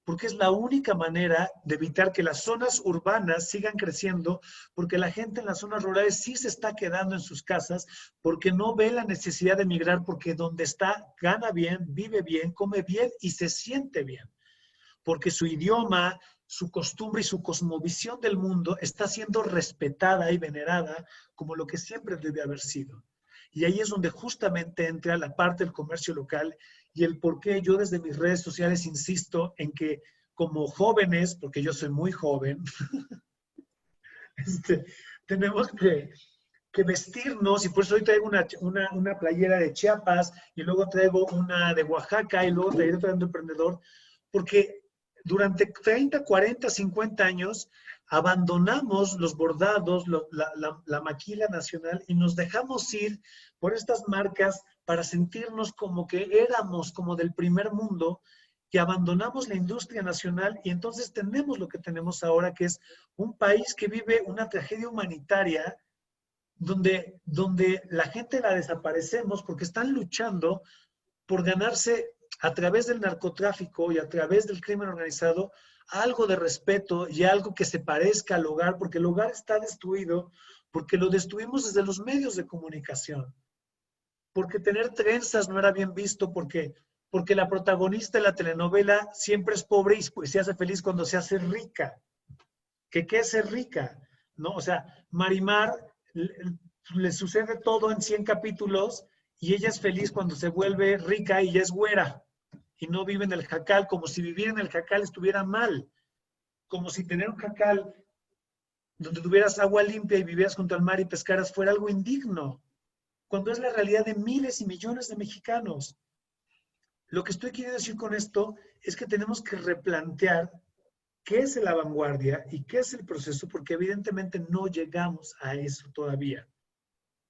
[SPEAKER 2] porque es la única manera de evitar que las zonas urbanas sigan creciendo, porque la gente en las zonas rurales sí se está quedando en sus casas, porque no ve la necesidad de emigrar, porque donde está gana bien, vive bien, come bien y se siente bien, porque su idioma, su costumbre y su cosmovisión del mundo está siendo respetada y venerada como lo que siempre debe haber sido. Y ahí es donde justamente entra la parte del comercio local y el por qué yo desde mis redes sociales insisto en que como jóvenes, porque yo soy muy joven, tenemos que vestirnos, y por eso hoy traigo una playera de Chiapas y luego traigo una de Oaxaca y luego traigo otra de emprendedor, porque durante 30, 40, 50 años abandonamos los bordados, la maquila nacional y nos dejamos ir por estas marcas para sentirnos como que éramos como del primer mundo, que abandonamos la industria nacional y entonces tenemos lo que tenemos ahora, que es un país que vive una tragedia humanitaria donde la gente la desaparecemos porque están luchando por ganarse a través del narcotráfico y a través del crimen organizado algo de respeto y algo que se parezca al hogar, porque el hogar está destruido, porque lo destruimos desde los medios de comunicación, porque tener trenzas no era bien visto, porque la protagonista de la telenovela siempre es pobre y pues se hace feliz cuando se hace rica. ¿Qué es ser rica? ¿No? O sea, Marimar le sucede todo en 100 capítulos y ella es feliz cuando se vuelve rica y ya es güera y no vive en el jacal, como si vivir en el jacal estuviera mal, como si tener un jacal donde tuvieras agua limpia y vivieras junto al mar y pescaras fuera algo indigno, cuando es la realidad de miles y millones de mexicanos. Lo que estoy queriendo decir con esto es que tenemos que replantear qué es la vanguardia y qué es el proceso, porque evidentemente no llegamos a eso todavía.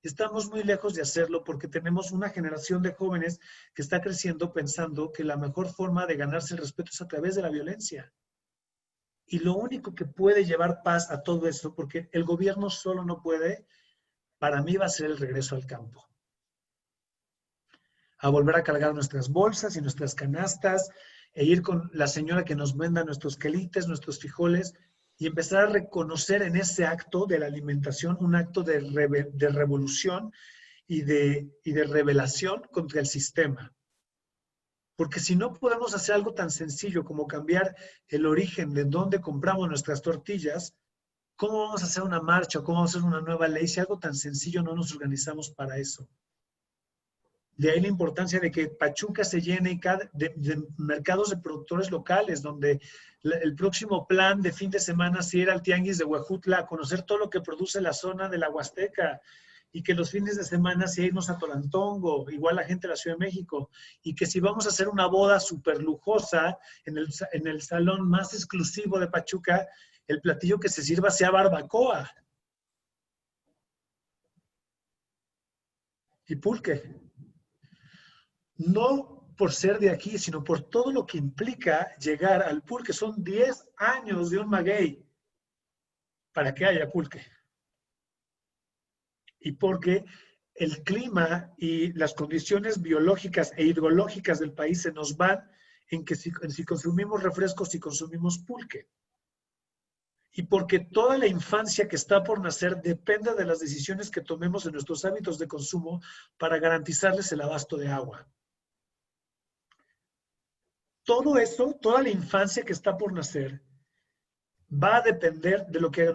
[SPEAKER 2] Estamos muy lejos de hacerlo porque tenemos una generación de jóvenes que está creciendo pensando que la mejor forma de ganarse el respeto es a través de la violencia. Y lo único que puede llevar paz a todo esto, porque el gobierno solo no puede, para mí va a ser el regreso al campo. A volver a cargar nuestras bolsas y nuestras canastas, e ir con la señora que nos venda nuestros quelites, nuestros frijoles, y empezar a reconocer en ese acto de la alimentación un acto de revolución y de revelación contra el sistema. Porque si no podemos hacer algo tan sencillo como cambiar el origen de dónde compramos nuestras tortillas, ¿cómo vamos a hacer una marcha o cómo vamos a hacer una nueva ley si algo tan sencillo no nos organizamos para eso? De ahí la importancia de que Pachuca se llene de mercados de productores locales, donde el próximo plan de fin de semana sea ir al Tianguis de Huejutla a conocer todo lo que produce la zona de la Huasteca, y que los fines de semana sea irnos a Tolantongo, igual la gente de la Ciudad de México, y que si vamos a hacer una boda súper lujosa en el salón más exclusivo de Pachuca, el platillo que se sirva sea barbacoa y pulque. No por ser de aquí, sino por todo lo que implica llegar al pulque. Son 10 años de un maguey para que haya pulque. Y porque el clima y las condiciones biológicas e hidrológicas del país se nos van en que si consumimos refrescos y consumimos pulque. y porque toda la infancia que está por nacer depende de las decisiones que tomemos en nuestros hábitos de consumo para garantizarles el abasto de agua. Todo eso, toda la infancia que está por nacer, va a depender de lo que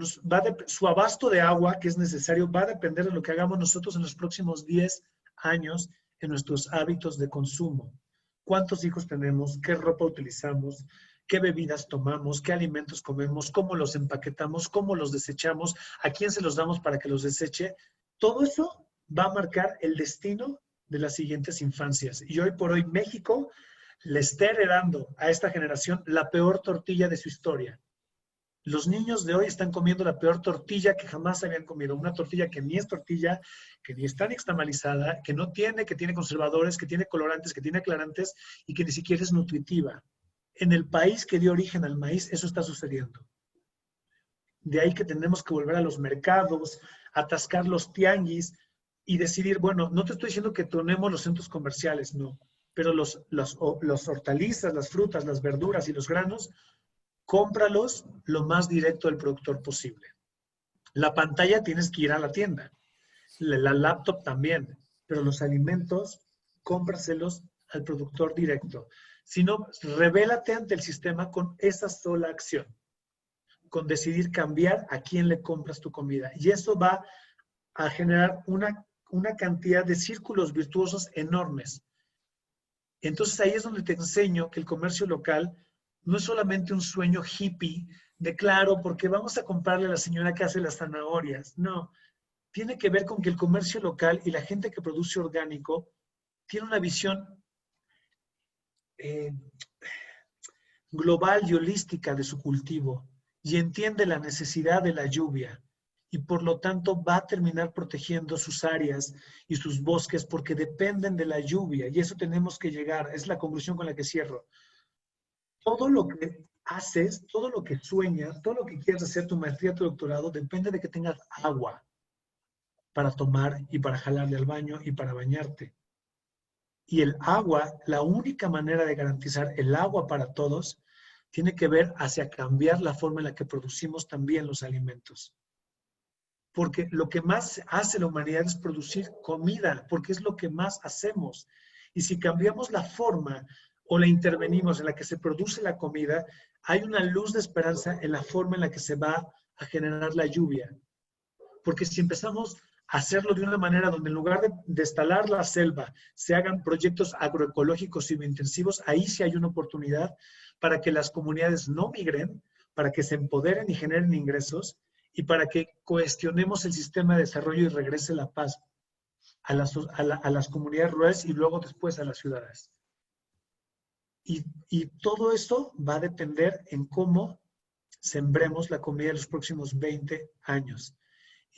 [SPEAKER 2] su abasto de agua que es necesario, va a depender de lo que hagamos nosotros en los próximos 10 años en nuestros hábitos de consumo. ¿Cuántos hijos tenemos? ¿Qué ropa utilizamos? ¿Qué bebidas tomamos? ¿Qué alimentos comemos? ¿Cómo los empaquetamos? ¿Cómo los desechamos? ¿A quién se los damos para que los deseche? Todo eso va a marcar el destino de las siguientes infancias. Y hoy por hoy México le está heredando a esta generación la peor tortilla de su historia. Los niños de hoy están comiendo la peor tortilla que jamás habían comido. Una tortilla que ni es tortilla, que ni está nixtamalizada, que no tiene, que tiene conservadores, que tiene colorantes, que tiene aclarantes y que ni siquiera es nutritiva. En el país que dio origen al maíz, eso está sucediendo. De ahí que tenemos que volver a los mercados, atascar los tianguis y decidir, bueno, no te estoy diciendo que tronemos los centros comerciales, no, pero los hortalizas, las frutas, las verduras y los granos, cómpralos lo más directo del productor posible. La pantalla tienes que ir a la tienda, la laptop también, pero los alimentos, cómpraselos al productor directo. Si no, revélate ante el sistema con esa sola acción, con decidir cambiar a quién le compras tu comida. Y eso va a generar una cantidad de círculos virtuosos enormes. Entonces ahí es donde te enseño que el comercio local no es solamente un sueño hippie de claro, porque vamos a comprarle a la señora que hace las zanahorias. No, tiene que ver con que el comercio local y la gente que produce orgánico tiene una visión global y holística de su cultivo y entiende la necesidad de la lluvia y por lo tanto va a terminar protegiendo sus áreas y sus bosques porque dependen de la lluvia y eso tenemos que llegar, es la conclusión con la que cierro. Todo lo que haces, todo lo que sueñas, todo lo que quieres hacer, tu maestría, tu doctorado, depende de que tengas agua para tomar y para jalarle al baño y para bañarte. Y el agua, la única manera de garantizar el agua para todos, tiene que ver hacia cambiar la forma en la que producimos también los alimentos. Porque lo que más hace la humanidad es producir comida, porque es lo que más hacemos. Y si cambiamos la forma o la intervenimos en la que se produce la comida, hay una luz de esperanza en la forma en la que se va a generar la lluvia. Porque si empezamos a hacerlo de una manera donde en lugar de destalar la selva se hagan proyectos agroecológicos y biointensivos, ahí sí hay una oportunidad para que las comunidades no migren, para que se empoderen y generen ingresos y para que cuestionemos el sistema de desarrollo y regrese la paz a las comunidades rurales y luego después a las ciudades. Y todo esto va a depender en cómo sembremos la comida en los próximos 20 años.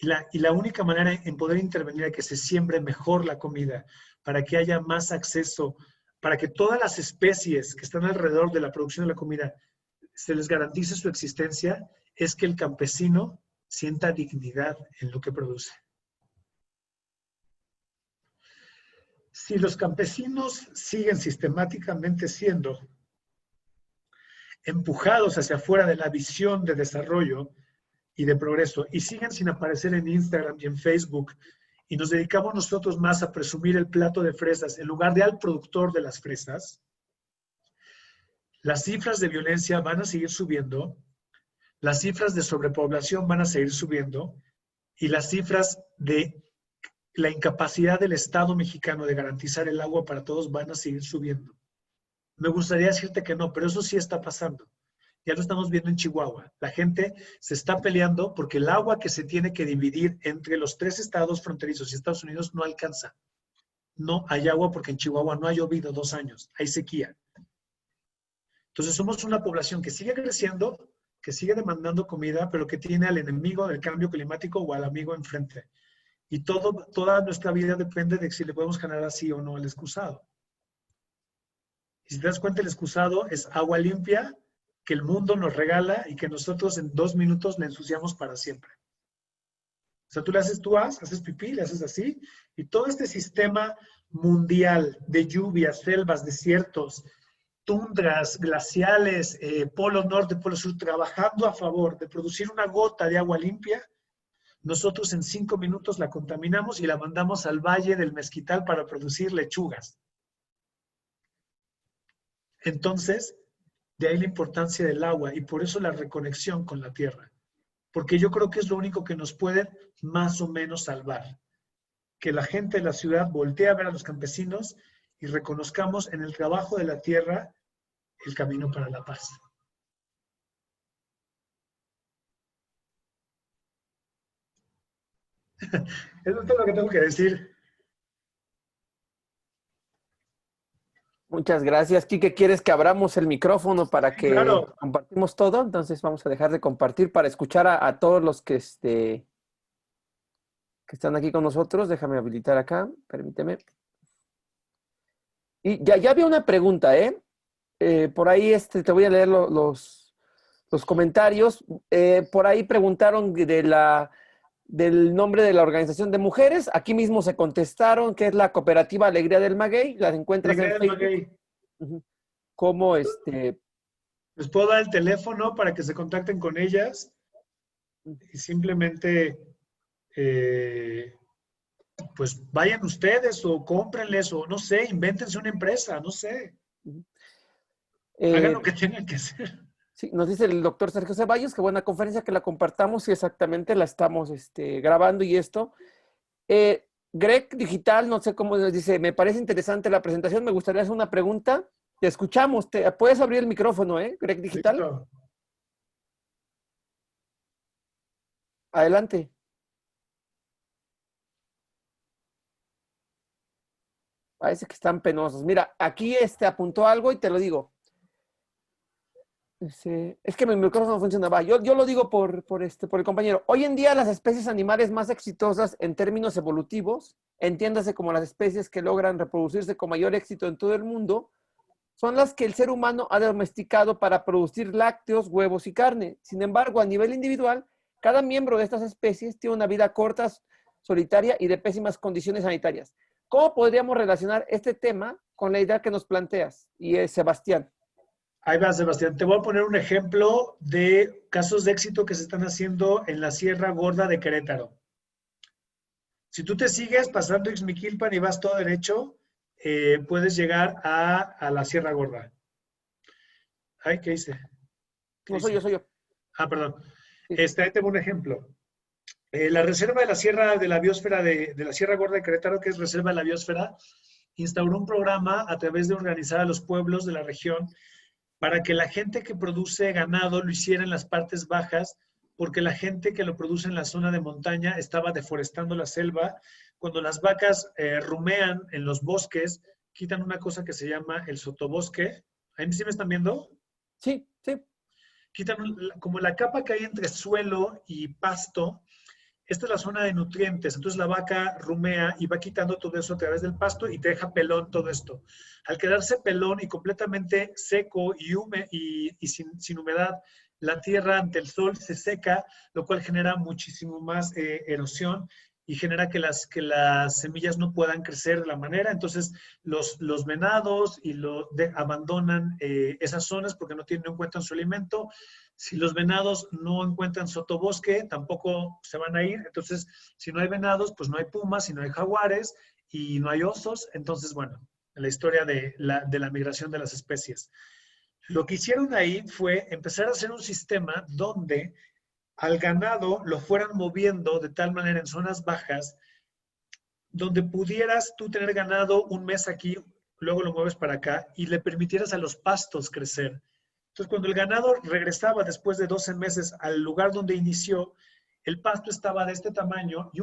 [SPEAKER 2] Y la única manera en poder intervenir a que se siembre mejor la comida, para que haya más acceso, para que todas las especies que están alrededor de la producción de la comida se les garantice su existencia, es que el campesino sienta dignidad en lo que produce. Si los campesinos siguen sistemáticamente siendo empujados hacia afuera de la visión de desarrollo y de progreso y siguen sin aparecer en Instagram y en Facebook y nos dedicamos nosotros más a presumir el plato de fresas en lugar de al productor de las fresas, las cifras de violencia van a seguir subiendo, las cifras de sobrepoblación van a seguir subiendo y las cifras de la incapacidad del Estado mexicano de garantizar el agua para todos van a seguir subiendo. Me gustaría decirte que no, pero eso sí está pasando. Ya lo estamos viendo en Chihuahua. La gente se está peleando porque el agua que se tiene que dividir entre los 3 estados fronterizos y Estados Unidos no alcanza. No hay agua porque en Chihuahua no ha llovido 2 años. Hay sequía. Entonces somos una población que sigue creciendo, que sigue demandando comida, pero que tiene al enemigo del cambio climático o al amigo enfrente. Y toda nuestra vida depende de si le podemos generar así o no el excusado. Y si te das cuenta, el excusado es agua limpia que el mundo nos regala y que nosotros en 2 minutos le ensuciamos para siempre. O sea, tú le haces, haces pipí, le haces así, y todo este sistema mundial de lluvias, selvas, desiertos, tundras, glaciales, polo norte, polo sur, trabajando a favor de producir una gota de agua limpia, nosotros en 5 minutos la contaminamos y la mandamos al Valle del Mezquital para producir lechugas. Entonces, de ahí la importancia del agua y por eso la reconexión con la tierra. Porque yo creo que es lo único que nos puede más o menos salvar. Que la gente de la ciudad voltee a ver a los campesinos y reconozcamos en el trabajo de la tierra el camino para la paz. Eso es todo lo que tengo que decir.
[SPEAKER 1] Muchas gracias. Quique, ¿quieres que abramos el micrófono para que
[SPEAKER 2] Claro.
[SPEAKER 1] compartimos todo? Entonces vamos a dejar de compartir para escuchar a todos los que están aquí con nosotros. Déjame habilitar acá, permíteme. Y ya había una pregunta, ¿eh? Por ahí te voy a leer los comentarios. Por ahí preguntaron del nombre de la organización de mujeres. Aquí mismo se contestaron que es la Cooperativa Alegría del Maguey. Las encuentras en Facebook. Uh-huh. ¿Cómo
[SPEAKER 2] Les puedo dar el teléfono para que se contacten con ellas y simplemente pues vayan ustedes o cómprenles o no sé, invéntense una empresa, no sé. Hagan lo que tengan que hacer.
[SPEAKER 1] Sí, nos dice el doctor Sergio Ceballos que buena conferencia, que la compartamos y exactamente la estamos grabando y esto. Greg Digital, no sé cómo nos dice, me parece interesante la presentación, me gustaría hacer una pregunta. Te escuchamos, puedes abrir el micrófono, Greg Digital.
[SPEAKER 2] Listo.
[SPEAKER 1] Adelante. Parece que están penosos. Mira, aquí apuntó algo y te lo digo. Es que mi micrófono no funcionaba. Yo lo digo por el compañero. Hoy en día las especies animales más exitosas en términos evolutivos, entiéndase como las especies que logran reproducirse con mayor éxito en todo el mundo, son las que el ser humano ha domesticado para producir lácteos, huevos y carne. Sin embargo, a nivel individual, cada miembro de estas especies tiene una vida corta, solitaria y de pésimas condiciones sanitarias. ¿Cómo podríamos relacionar este tema con la idea que nos planteas? Y Sebastián.
[SPEAKER 2] Ahí va, Sebastián. Te voy a poner un ejemplo de casos de éxito que se están haciendo en la Sierra Gorda de Querétaro. Si tú te sigues pasando Ixmiquilpan y vas todo derecho, puedes llegar a la Sierra Gorda. Ay, ¿qué hice?
[SPEAKER 1] No soy yo.
[SPEAKER 2] Ah, perdón.
[SPEAKER 1] Sí.
[SPEAKER 2] Ahí tengo un ejemplo. La reserva de la Sierra de la Biosfera de la Sierra Gorda de Querétaro, que es Reserva de la Biosfera, instauró un programa a través de organizar a los pueblos de la región para que la gente que produce ganado lo hiciera en las partes bajas, porque la gente que lo produce en la zona de montaña estaba deforestando la selva. Cuando las vacas rumean en los bosques, quitan una cosa que se llama el sotobosque. ¿Ahí sí me están viendo?
[SPEAKER 1] Sí.
[SPEAKER 2] Quitan como la capa que hay entre suelo y pasto. Esta es la zona de nutrientes, entonces la vaca rumea y va quitando todo eso a través del pasto y te deja pelón todo esto. Al quedarse pelón y completamente seco y sin humedad, la tierra ante el sol se seca, lo cual genera muchísimo más erosión y genera que las semillas no puedan crecer de la manera. Entonces los venados abandonan esas zonas porque no tienen en cuenta su alimento. Si los venados no encuentran sotobosque, tampoco se van a ir. Entonces, si no hay venados, pues no hay pumas, y no hay jaguares, y no hay osos. Entonces, bueno, la historia de la migración de las especies. Lo que hicieron ahí fue empezar a hacer un sistema donde al ganado lo fueran moviendo de tal manera en zonas bajas, donde pudieras tú tener ganado un mes aquí, luego lo mueves para acá, y le permitieras a los pastos crecer. Entonces, cuando el ganado regresaba después de 12 meses al lugar donde inició, el pasto estaba de este tamaño y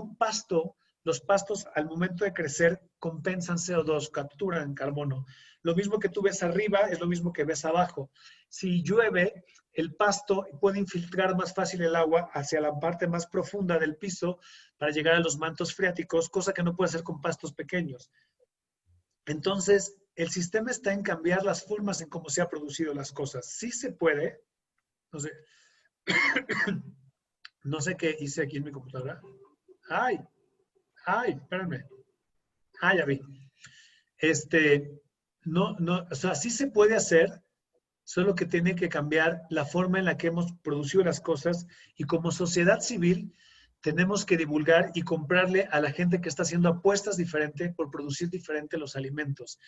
[SPEAKER 2] los pastos al momento de crecer compensan CO2, capturan carbono. Lo mismo que tú ves arriba es lo mismo que ves abajo. Si llueve, el pasto puede infiltrar más fácil el agua hacia la parte más profunda del piso para llegar a los mantos freáticos, cosa que no puede hacer con pastos pequeños. Entonces, el sistema está en cambiar las formas en cómo se han producido las cosas. Sí se puede. No sé qué hice aquí en mi computadora. Ay, espérame. Ya vi. no, no, o sea, sí se puede hacer, solo que tiene que cambiar la forma en la que hemos producido las cosas y como sociedad civil tenemos que divulgar y comprarle a la gente que está haciendo apuestas diferentes por producir diferente los alimentos.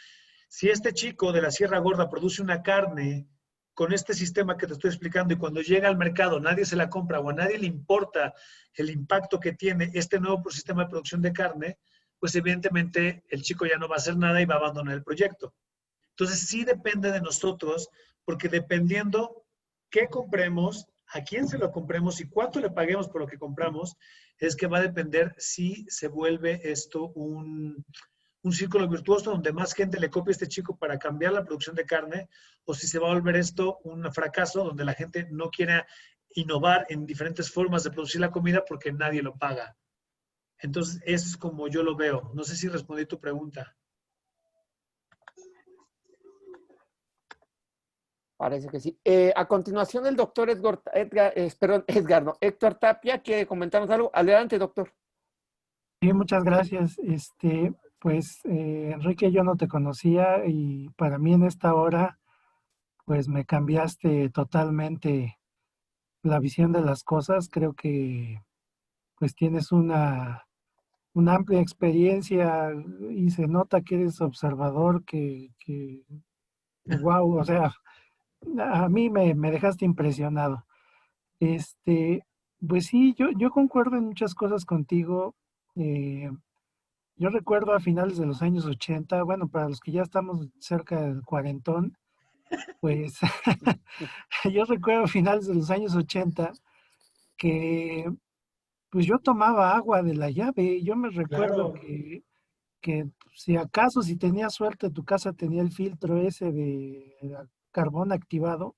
[SPEAKER 2] Si este chico de la Sierra Gorda produce una carne con este sistema que te estoy explicando y cuando llega al mercado nadie se la compra o a nadie le importa el impacto que tiene este nuevo sistema de producción de carne, pues evidentemente el chico ya no va a hacer nada y va a abandonar el proyecto. Entonces sí depende de nosotros, porque dependiendo qué compremos, a quién se lo compremos y cuánto le paguemos por lo que compramos, es que va a depender si se vuelve esto un círculo virtuoso donde más gente le copia a este chico para cambiar la producción de carne, o si se va a volver esto un fracaso donde la gente no quiera innovar en diferentes formas de producir la comida porque nadie lo paga. Entonces, eso es como yo lo veo. No sé si respondí tu pregunta.
[SPEAKER 1] Parece que sí. A continuación, el doctor Edgar, no, Héctor Tapia quiere comentarnos algo. Adelante, doctor.
[SPEAKER 4] Sí, muchas gracias. Pues, Enrique, yo no te conocía y para mí en esta hora, pues me cambiaste totalmente la visión de las cosas. Creo que pues tienes una amplia experiencia y se nota que eres observador, que wow, o sea, a mí me dejaste impresionado. Este, pues sí, yo concuerdo en muchas cosas contigo. eh, Yo recuerdo a finales de los años 80, bueno, para los que ya estamos cerca del cuarentón, pues yo recuerdo a finales de los años 80 que pues yo tomaba agua de la llave. Yo me recuerdo
[SPEAKER 2] Claro.
[SPEAKER 4] que si acaso, si tenías suerte, tu casa tenía el filtro ese de carbón activado,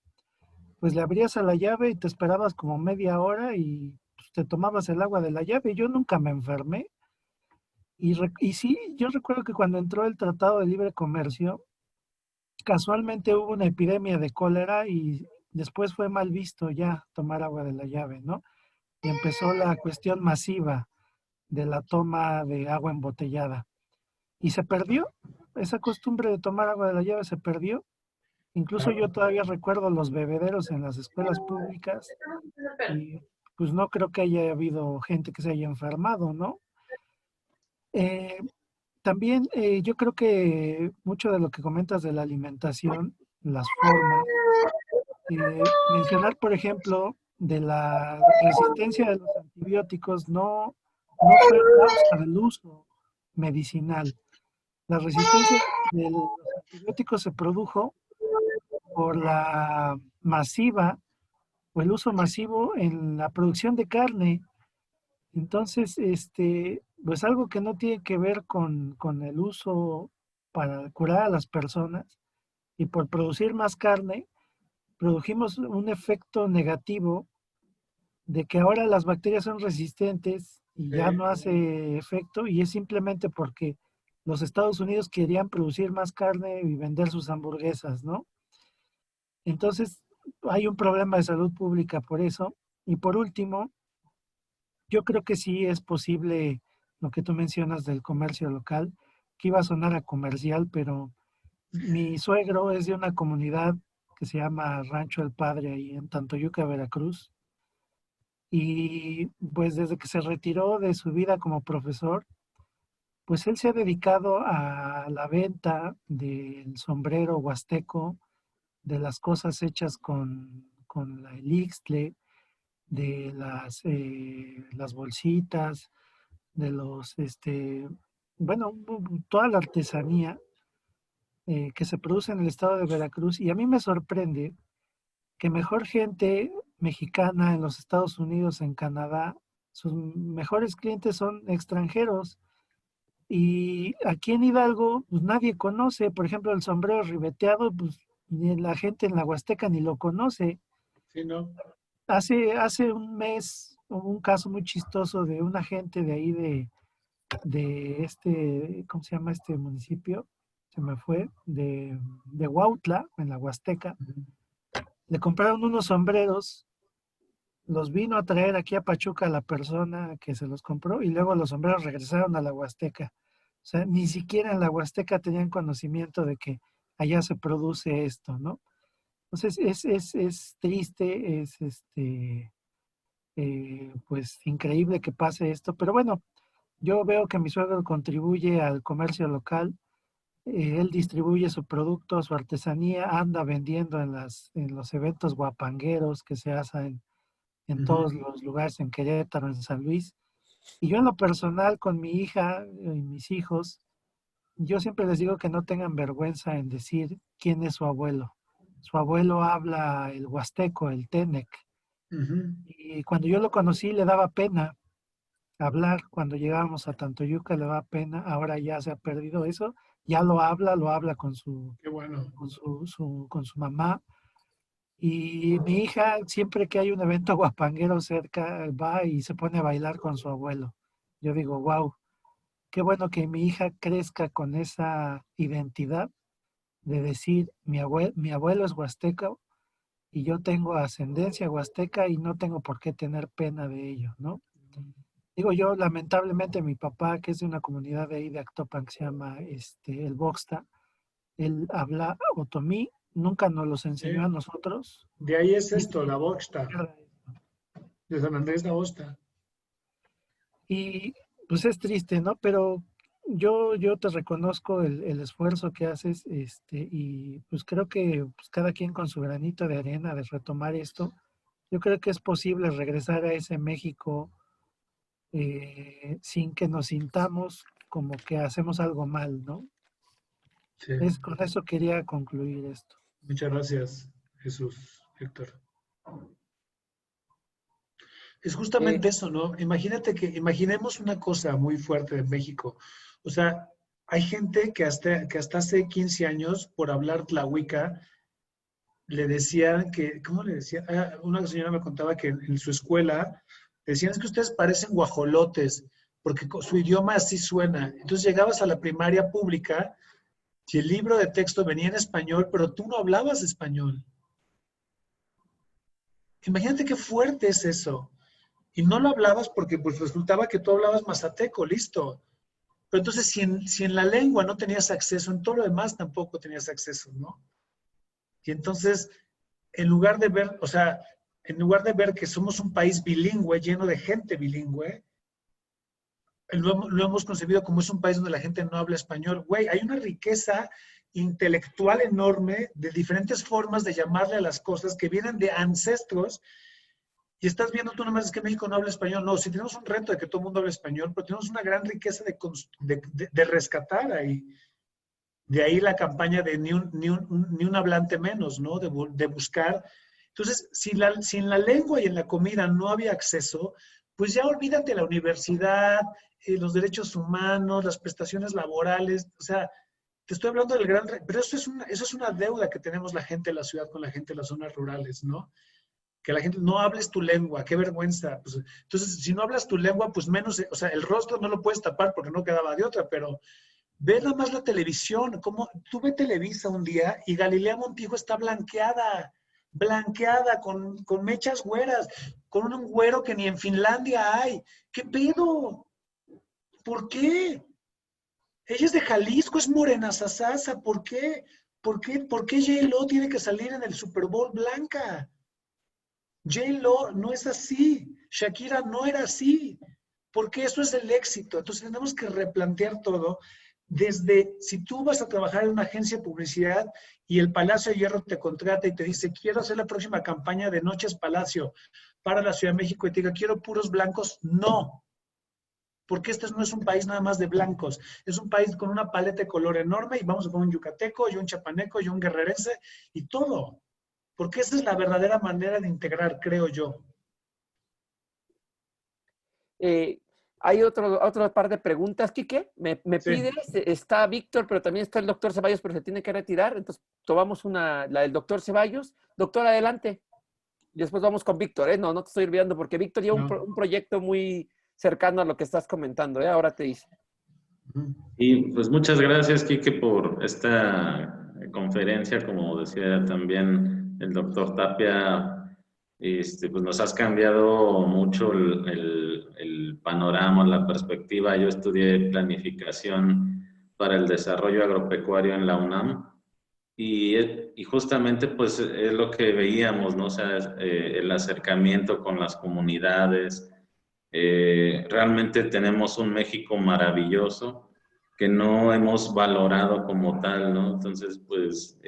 [SPEAKER 4] pues le abrías a la llave y te esperabas como media hora y pues, te tomabas el agua de la llave. Yo nunca me enfermé. Y sí, yo recuerdo que cuando entró el Tratado de Libre Comercio, casualmente hubo una epidemia de cólera y después fue mal visto ya tomar agua de la llave, ¿no? Y empezó la cuestión masiva de la toma de agua embotellada. Y se perdió, esa costumbre de tomar agua de la llave se perdió. Incluso yo
[SPEAKER 2] Claro.
[SPEAKER 4] todavía recuerdo los bebederos en las escuelas públicas y pues no creo que haya habido gente que se haya enfermado, ¿no? Eh, También yo creo que mucho de lo que comentas de la alimentación, las formas, mencionar, por ejemplo, de la resistencia de los antibióticos, no fue a causa del uso medicinal. La resistencia de los antibióticos se produjo por la masiva o el uso masivo en la producción de carne. Entonces, pues algo que no tiene que ver con el uso para curar a las personas y por producir más carne, produjimos un efecto negativo de que ahora las bacterias son resistentes y ya no hace efecto y es simplemente porque los Estados Unidos querían producir más carne y vender sus hamburguesas, ¿no? Entonces, hay un problema de salud pública por eso. Y por último, yo creo que sí es posible lo que tú mencionas del comercio local, que iba a sonar a comercial, pero mi suegro es de una comunidad que se llama Rancho El Padre, ahí en Tantoyuca, Veracruz. Y pues desde que se retiró de su vida como profesor, pues él se ha dedicado a la venta del sombrero huasteco, de las cosas hechas con el ixtle, de las bolsitas, de bueno, toda la artesanía que se produce en el estado de Veracruz. Y a mí me sorprende que mejor gente mexicana en los Estados Unidos, en Canadá, sus mejores clientes son extranjeros. Y aquí en Hidalgo, pues nadie conoce, por ejemplo, el sombrero ribeteado, pues ni la gente en la Huasteca ni lo conoce.
[SPEAKER 2] Sí, ¿no?
[SPEAKER 4] Hace un mes hubo un caso muy chistoso de una gente de ahí ¿cómo se llama este municipio? Se me fue, de Huautla, en la Huasteca. Le compraron unos sombreros, los vino a traer aquí a Pachuca a la persona que se los compró y luego los sombreros regresaron a la Huasteca. O sea, ni siquiera en la Huasteca tenían conocimiento de que allá se produce esto, ¿no? Entonces es triste, pues increíble que pase esto, pero bueno, yo veo que mi suegro contribuye al comercio local, él distribuye su producto, su artesanía, anda vendiendo en los eventos guapangueros que se hacen en todos los lugares, en Querétaro, en San Luis. Y yo en lo personal, con mi hija y mis hijos, yo siempre les digo que no tengan vergüenza en decir quién es su abuelo. Su abuelo habla el huasteco, el tenec. Y cuando yo lo conocí le daba pena hablar. Cuando llegábamos a Tantoyuca le daba pena. Ahora ya se ha perdido eso. Ya lo habla con
[SPEAKER 2] Qué bueno.
[SPEAKER 4] con su mamá. Y mi hija, siempre que hay un evento guapanguero cerca, va y se pone a bailar con su abuelo. Yo digo, wow, qué bueno que mi hija crezca con esa identidad de decir, mi abuelo es huasteco y yo tengo ascendencia huasteca y no tengo por qué tener pena de ello, ¿no? Digo yo, lamentablemente mi papá, que es de una comunidad de ahí de Actopan que se llama el Boxta, él habla otomí, nunca nos los enseñó a nosotros.
[SPEAKER 2] De ahí es
[SPEAKER 4] Y
[SPEAKER 2] esto, la Boxta, de San Andrés de Aosta.
[SPEAKER 4] Y pues es triste, ¿no? Pero yo te reconozco el esfuerzo que haces, y pues creo que pues, cada quien con su granito de arena de retomar esto, yo creo que es posible regresar a ese México sin que nos sintamos como que hacemos algo mal, ¿no?
[SPEAKER 2] Sí.
[SPEAKER 4] Con eso quería concluir esto.
[SPEAKER 2] Muchas gracias, Jesús, Héctor. Es justamente eso, ¿no? Imaginemos una cosa muy fuerte de México. O sea, hay gente que hasta hace 15 años, por hablar tlahuica, le decían que, ¿cómo le decían? Una señora me contaba que en su escuela decían, es que ustedes parecen guajolotes, porque su idioma así suena. Entonces llegabas a la primaria pública y el libro de texto venía en español, pero tú no hablabas español. Imagínate qué fuerte es eso. Y no lo hablabas porque pues resultaba que tú hablabas mazateco, listo. Pero entonces si en la lengua no tenías acceso, en todo lo demás tampoco tenías acceso, ¿no? Y entonces, en lugar de ver, o sea, en lugar de ver que somos un país bilingüe, lleno de gente bilingüe, lo hemos concebido como es un país donde la gente no habla español. Güey, hay una riqueza intelectual enorme de diferentes formas de llamarle a las cosas que vienen de ancestros. Y estás viendo tú nomás es que México no habla español. No, sí tenemos un reto de que todo el mundo hable español, pero tenemos una gran riqueza de rescatar ahí. De ahí la campaña de ni un hablante menos, ¿no? De buscar. Entonces, si en la lengua y en la comida no había acceso, pues ya olvídate la universidad, los derechos humanos, las prestaciones laborales. O sea, te estoy hablando del gran... Pero eso es una deuda que tenemos la gente de la ciudad con la gente de las zonas rurales, ¿no? Que la gente no hables tu lengua, qué vergüenza. Pues, entonces, si no hablas tu lengua, pues menos, o sea, el rostro no lo puedes tapar porque no quedaba de otra, pero ve nada más la televisión, como tú ve Televisa un día y Galilea Montijo está blanqueada, con mechas güeras, con un güero que ni en Finlandia hay. ¿Qué pedo? ¿Por qué? Ella es de Jalisco, es morena sasasa, ¿por qué? ¿Por qué J-Lo tiene que salir en el Super Bowl blanca? J-Lo no es así, Shakira no era así, porque eso es el éxito. Entonces tenemos que replantear todo desde, si tú vas a trabajar en una agencia de publicidad y el Palacio de Hierro te contrata y te dice, quiero hacer la próxima campaña de Noches Palacio para la Ciudad de México y te diga, quiero puros blancos, no. Porque este no es un país nada más de blancos, es un país con una paleta de color enorme y vamos a poner un yucateco y un chapaneco y un guerrerense y todo. Porque esa es la verdadera manera de integrar, creo yo.
[SPEAKER 1] Hay otra par de preguntas, Quique. Me
[SPEAKER 2] Sí.
[SPEAKER 1] pides, está Víctor, pero también está el doctor Ceballos, pero se tiene que retirar. Entonces, tomamos la del doctor Ceballos. Doctor, adelante. Y después vamos con Víctor, ¿eh? No te estoy olvidando, porque Víctor lleva un proyecto muy cercano a lo que estás comentando, ¿eh? Ahora te dice.
[SPEAKER 5] Y pues muchas gracias, Quique, por esta conferencia. Como decía también el doctor Tapia, pues nos has cambiado mucho el panorama, la perspectiva. Yo estudié planificación para el desarrollo agropecuario en la UNAM y justamente pues es lo que veíamos, ¿no? O sea, el acercamiento con las comunidades. Realmente tenemos un México maravilloso que no hemos valorado como tal, ¿no? Entonces, pues,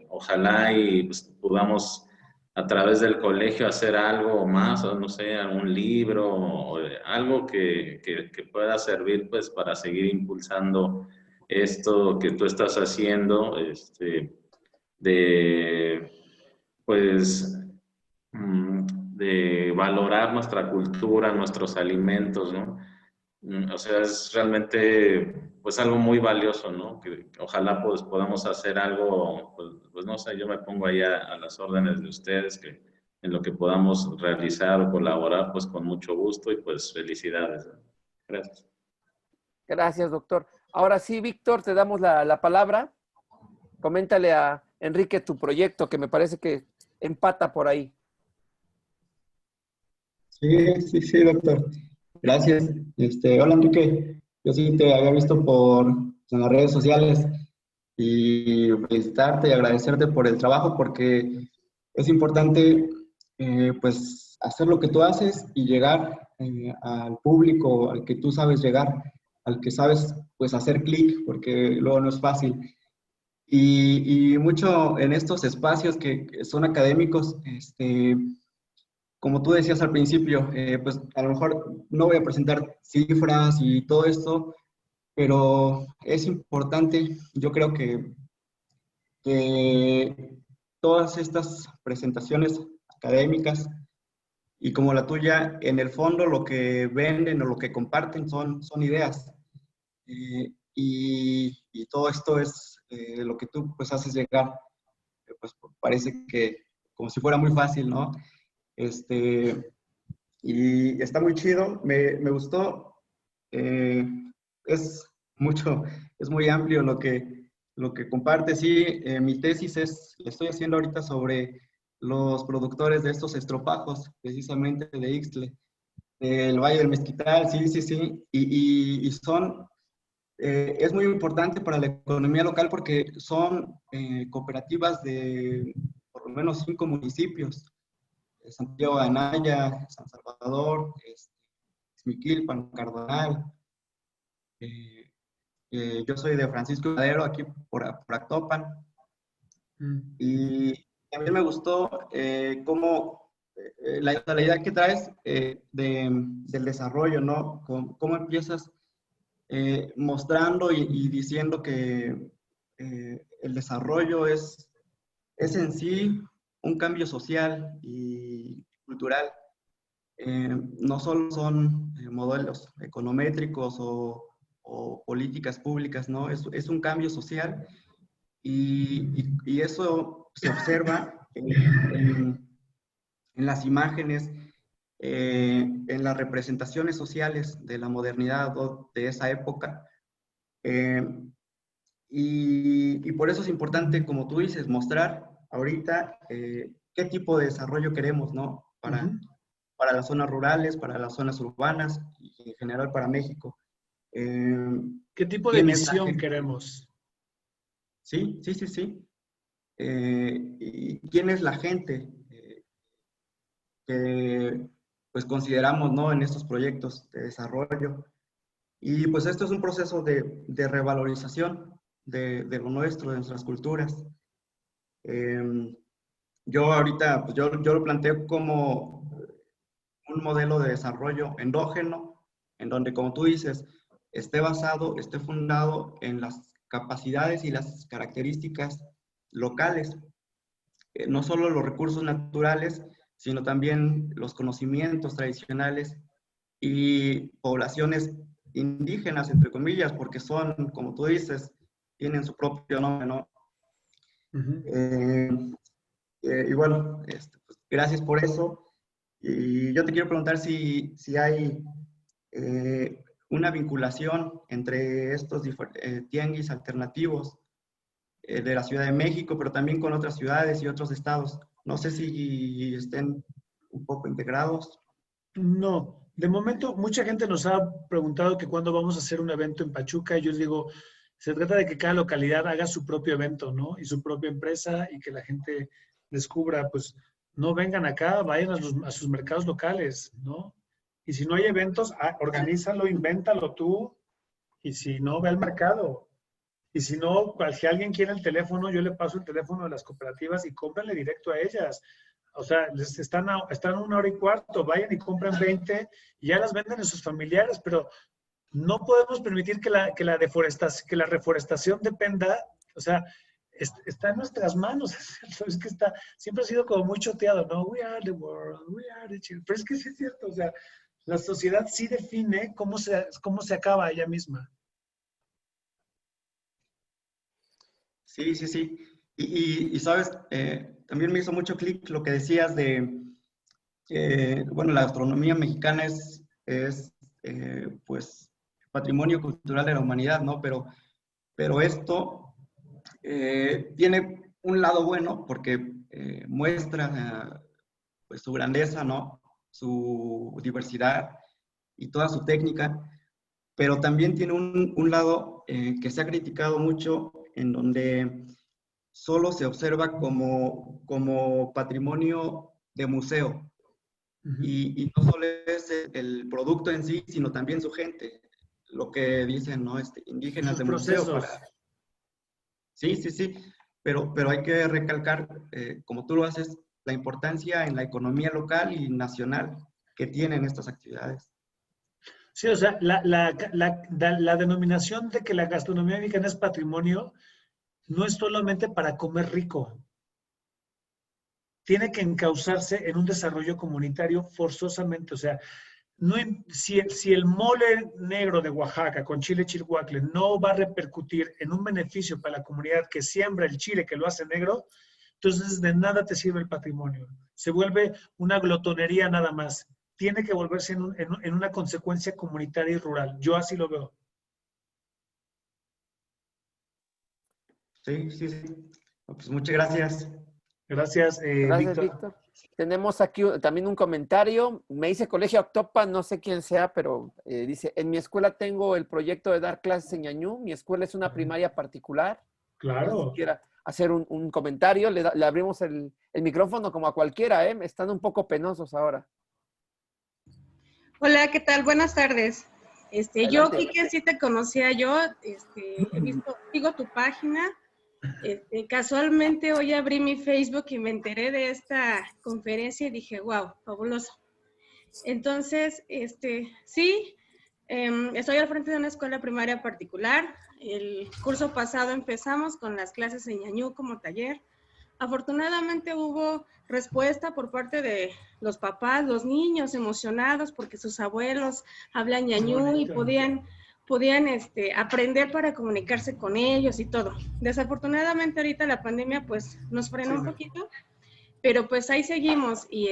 [SPEAKER 5] ojalá y pues, podamos a través del colegio hacer algo más, o no sé, algún libro, o algo que pueda servir, pues, para seguir impulsando esto que tú estás haciendo, de, pues, de valorar nuestra cultura, nuestros alimentos, ¿no? O sea, es realmente pues algo muy valioso, ¿no? Que ojalá pues podamos hacer algo, pues no sé, yo me pongo ahí a las órdenes de ustedes, que en lo que podamos realizar o colaborar, pues con mucho gusto y pues felicidades, ¿no? Gracias.
[SPEAKER 1] Gracias, doctor. Ahora sí, Víctor, te damos la palabra. Coméntale a Enrique tu proyecto, que me parece que empata por ahí.
[SPEAKER 6] Sí, sí, sí, doctor. Gracias. Hola, Enrique. Yo sí te había visto en las redes sociales y felicitarte y agradecerte por el trabajo porque es importante pues hacer lo que tú haces y llegar al público al que tú sabes llegar, al que sabes pues hacer clic porque luego no es fácil. Y mucho en estos espacios que son académicos, como tú decías al principio, pues a lo mejor no voy a presentar cifras y todo esto, pero es importante, yo creo que todas estas presentaciones académicas y como la tuya, en el fondo lo que venden o lo que comparten son ideas. Y todo esto es lo que tú pues haces llegar. Pues parece que como si fuera muy fácil, ¿no? Y está muy chido, me gustó. Eh, es mucho, es muy amplio lo que comparte. Sí, mi tesis estoy haciendo ahorita sobre los productores de estos estropajos, precisamente de Ixtle, del Valle del Mezquital, sí, sí, sí. Y son, es muy importante para la economía local porque son cooperativas de por lo menos 5 municipios. Santiago de Anaya, San Salvador, Xmiquilpan, Cardonal. Yo soy de Francisco Madero, aquí por Actopan. Y a mí me gustó cómo la idea que traes del desarrollo, ¿no? Cómo empiezas mostrando y diciendo que el desarrollo es en sí un cambio social y cultural. No solo son modelos econométricos o políticas públicas, ¿no? Es un cambio social y eso se observa en las imágenes, en las representaciones sociales de la modernidad o de esa época. Y por eso es importante, como tú dices, mostrar ahorita qué tipo de desarrollo queremos, ¿no? Para las zonas rurales, para las zonas urbanas y en general para México.
[SPEAKER 2] ¿Qué tipo de visión queremos?
[SPEAKER 6] Sí, sí, sí, sí. ¿Y quién es la gente que pues consideramos, ¿no? En estos proyectos de desarrollo? Y pues esto es un proceso de revalorización de lo nuestro, de nuestras culturas. Yo ahorita, pues yo lo planteo como un modelo de desarrollo endógeno, en donde, como tú dices, esté basado, esté fundado en las capacidades y las características locales. No solo los recursos naturales, sino también los conocimientos tradicionales y poblaciones indígenas, entre comillas, porque son, como tú dices, tienen su propio nombre, ¿no? Y bueno, pues, gracias por eso. Y yo te quiero preguntar si hay una vinculación entre estos tianguis alternativos de la Ciudad de México, pero también con otras ciudades y otros estados. No sé si estén un poco integrados.
[SPEAKER 2] No, de momento mucha gente nos ha preguntado que cuándo vamos a hacer un evento en Pachuca y yo les digo, Se trata de que cada localidad haga su propio evento, ¿no? Y su propia empresa y que la gente descubra, pues, no vengan acá, vayan a sus mercados locales, ¿no? Y si no hay eventos, organízalo, invéntalo tú. Y si no, ve al mercado. Y si no, si alguien quiere el teléfono, yo le paso el teléfono de las cooperativas y cómprenle directo a ellas. O sea, están a 1 hora y cuarto, vayan y compren 20 y ya las venden a sus familiares, pero no podemos permitir que la reforestación dependa, o sea, está en nuestras manos. Es que siempre ha sido como muy choteado, ¿no? We are the world, we are the children. Pero es que sí es cierto, o sea, la sociedad sí define cómo se acaba ella misma.
[SPEAKER 6] Sí, sí, sí. Y sabes, también me hizo mucho clic lo que decías de, bueno, la gastronomía mexicana es pues, patrimonio cultural de la humanidad, ¿no? Pero esto tiene un lado bueno porque muestra pues, su grandeza, ¿no? Su diversidad y toda su técnica, pero también tiene un lado que se ha criticado mucho, en donde solo se observa como patrimonio de museo. Y no solo es el producto en sí, sino también su gente, lo que dicen, ¿no? Indígenas de museo. Sí, sí, sí, pero hay que recalcar, como tú lo haces, la importancia en la economía local y nacional que tienen estas actividades.
[SPEAKER 2] Sí, o sea, la denominación de que la gastronomía mexicana es patrimonio no es solamente para comer rico. Tiene que encauzarse en un desarrollo comunitario forzosamente. O sea, no, si el mole negro de Oaxaca con chile chilhuacle no va a repercutir en un beneficio para la comunidad que siembra el chile que lo hace negro, entonces de nada te sirve el patrimonio. Se vuelve una glotonería nada más. Tiene que volverse en una consecuencia comunitaria y rural. Yo así lo veo.
[SPEAKER 6] Sí, sí, sí. Pues muchas gracias.
[SPEAKER 2] Gracias,
[SPEAKER 1] Gracias,
[SPEAKER 2] Víctor.
[SPEAKER 1] Tenemos aquí también un comentario. Me dice Colegio Octopa, no sé quién sea, pero dice, en mi escuela tengo el proyecto de dar clases en ñañú. Mi escuela es una primaria particular.
[SPEAKER 2] Claro.
[SPEAKER 1] No sé si quiera hacer un comentario. Le abrimos el micrófono como a cualquiera, ¿eh? Están un poco penosos ahora.
[SPEAKER 7] Hola, ¿qué tal? Buenas tardes. Yo, Quique, sí te conocía yo, sigo tu página. Casualmente hoy abrí mi Facebook y me enteré de esta conferencia y dije, wow, fabuloso. Entonces, sí, estoy al frente de una escuela primaria particular. El curso pasado empezamos con las clases en ñañú como taller. Afortunadamente hubo respuesta por parte de los papás, los niños emocionados porque sus abuelos hablan ñañú y podían aprender para comunicarse con ellos y todo. Desafortunadamente ahorita la pandemia pues nos frenó un poquito, pero pues ahí seguimos y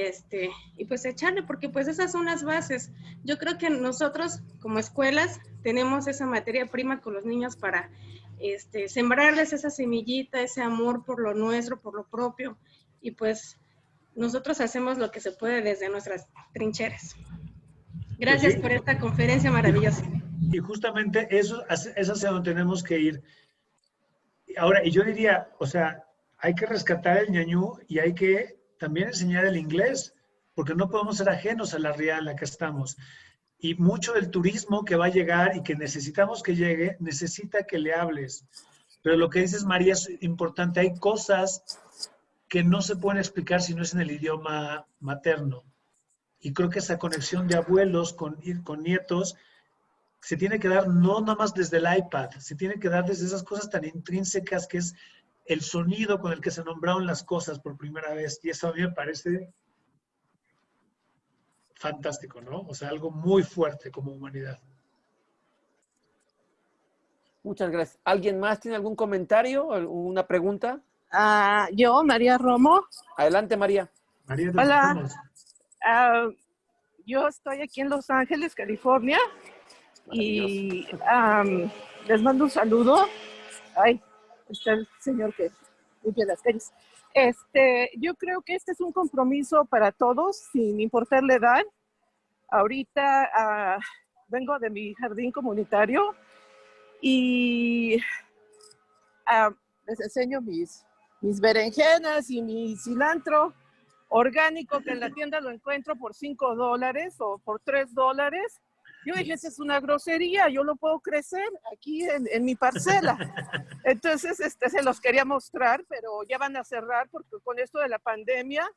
[SPEAKER 7] pues echarle, porque pues esas son las bases. Yo creo que nosotros como escuelas tenemos esa materia prima con los niños para sembrarles esa semillita, ese amor por lo nuestro, por lo propio, y pues nosotros hacemos lo que se puede desde nuestras trincheras. Gracias por esta conferencia maravillosa.
[SPEAKER 2] Y justamente eso es hacia donde tenemos que ir. Ahora, y yo diría, o sea, hay que rescatar el ñañú y hay que también enseñar el inglés, porque no podemos ser ajenos a la realidad en la que estamos. Y mucho del turismo que va a llegar y que necesitamos que llegue, necesita que le hables. Pero lo que dices, María, es importante. Hay cosas que no se pueden explicar si no es en el idioma materno. Y creo que esa conexión de abuelos con nietos se tiene que dar no nada más desde el iPad, se tiene que dar desde esas cosas tan intrínsecas que es el sonido con el que se nombraron las cosas por primera vez. Y eso a mí me parece fantástico, ¿no? O sea, algo muy fuerte como humanidad.
[SPEAKER 1] Muchas gracias. ¿Alguien más tiene algún comentario o alguna pregunta?
[SPEAKER 8] Yo, María Romo.
[SPEAKER 1] Adelante, María.
[SPEAKER 2] María,
[SPEAKER 8] hola. Yo estoy aquí en Los Ángeles, California. Y les mando un saludo. Ay, está el señor que limpia las calles. Yo creo que este es un compromiso para todos, sin importar la edad. Ahorita vengo de mi jardín comunitario Y les enseño mis berenjenas y mi cilantro orgánico, que en la tienda lo encuentro por $5 o por $3. Yo dije, esa es una grosería, yo lo puedo crecer aquí en mi parcela. Entonces, se los quería mostrar, pero ya van a cerrar porque con esto de la pandemia,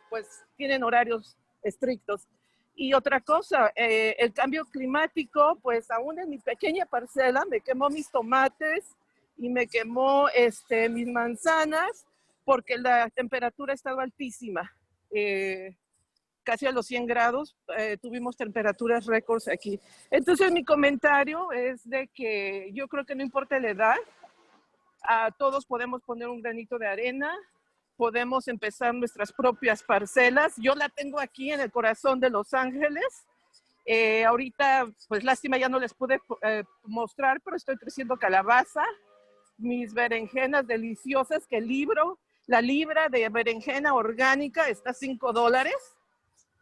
[SPEAKER 8] pues tienen horarios estrictos. Y otra cosa, el cambio climático, pues aún en mi pequeña parcela me quemó mis tomates y me quemó mis manzanas porque la temperatura estaba altísima. Casi a los 100 grados, tuvimos temperaturas récords aquí. Entonces mi comentario es de que yo creo que no importa la edad, todos podemos poner un granito de arena, podemos empezar nuestras propias parcelas. Yo la tengo aquí en el corazón de Los Ángeles. Ahorita, pues lástima, ya no les pude mostrar, pero estoy creciendo calabaza, mis berenjenas deliciosas, que la libra de berenjena orgánica está $5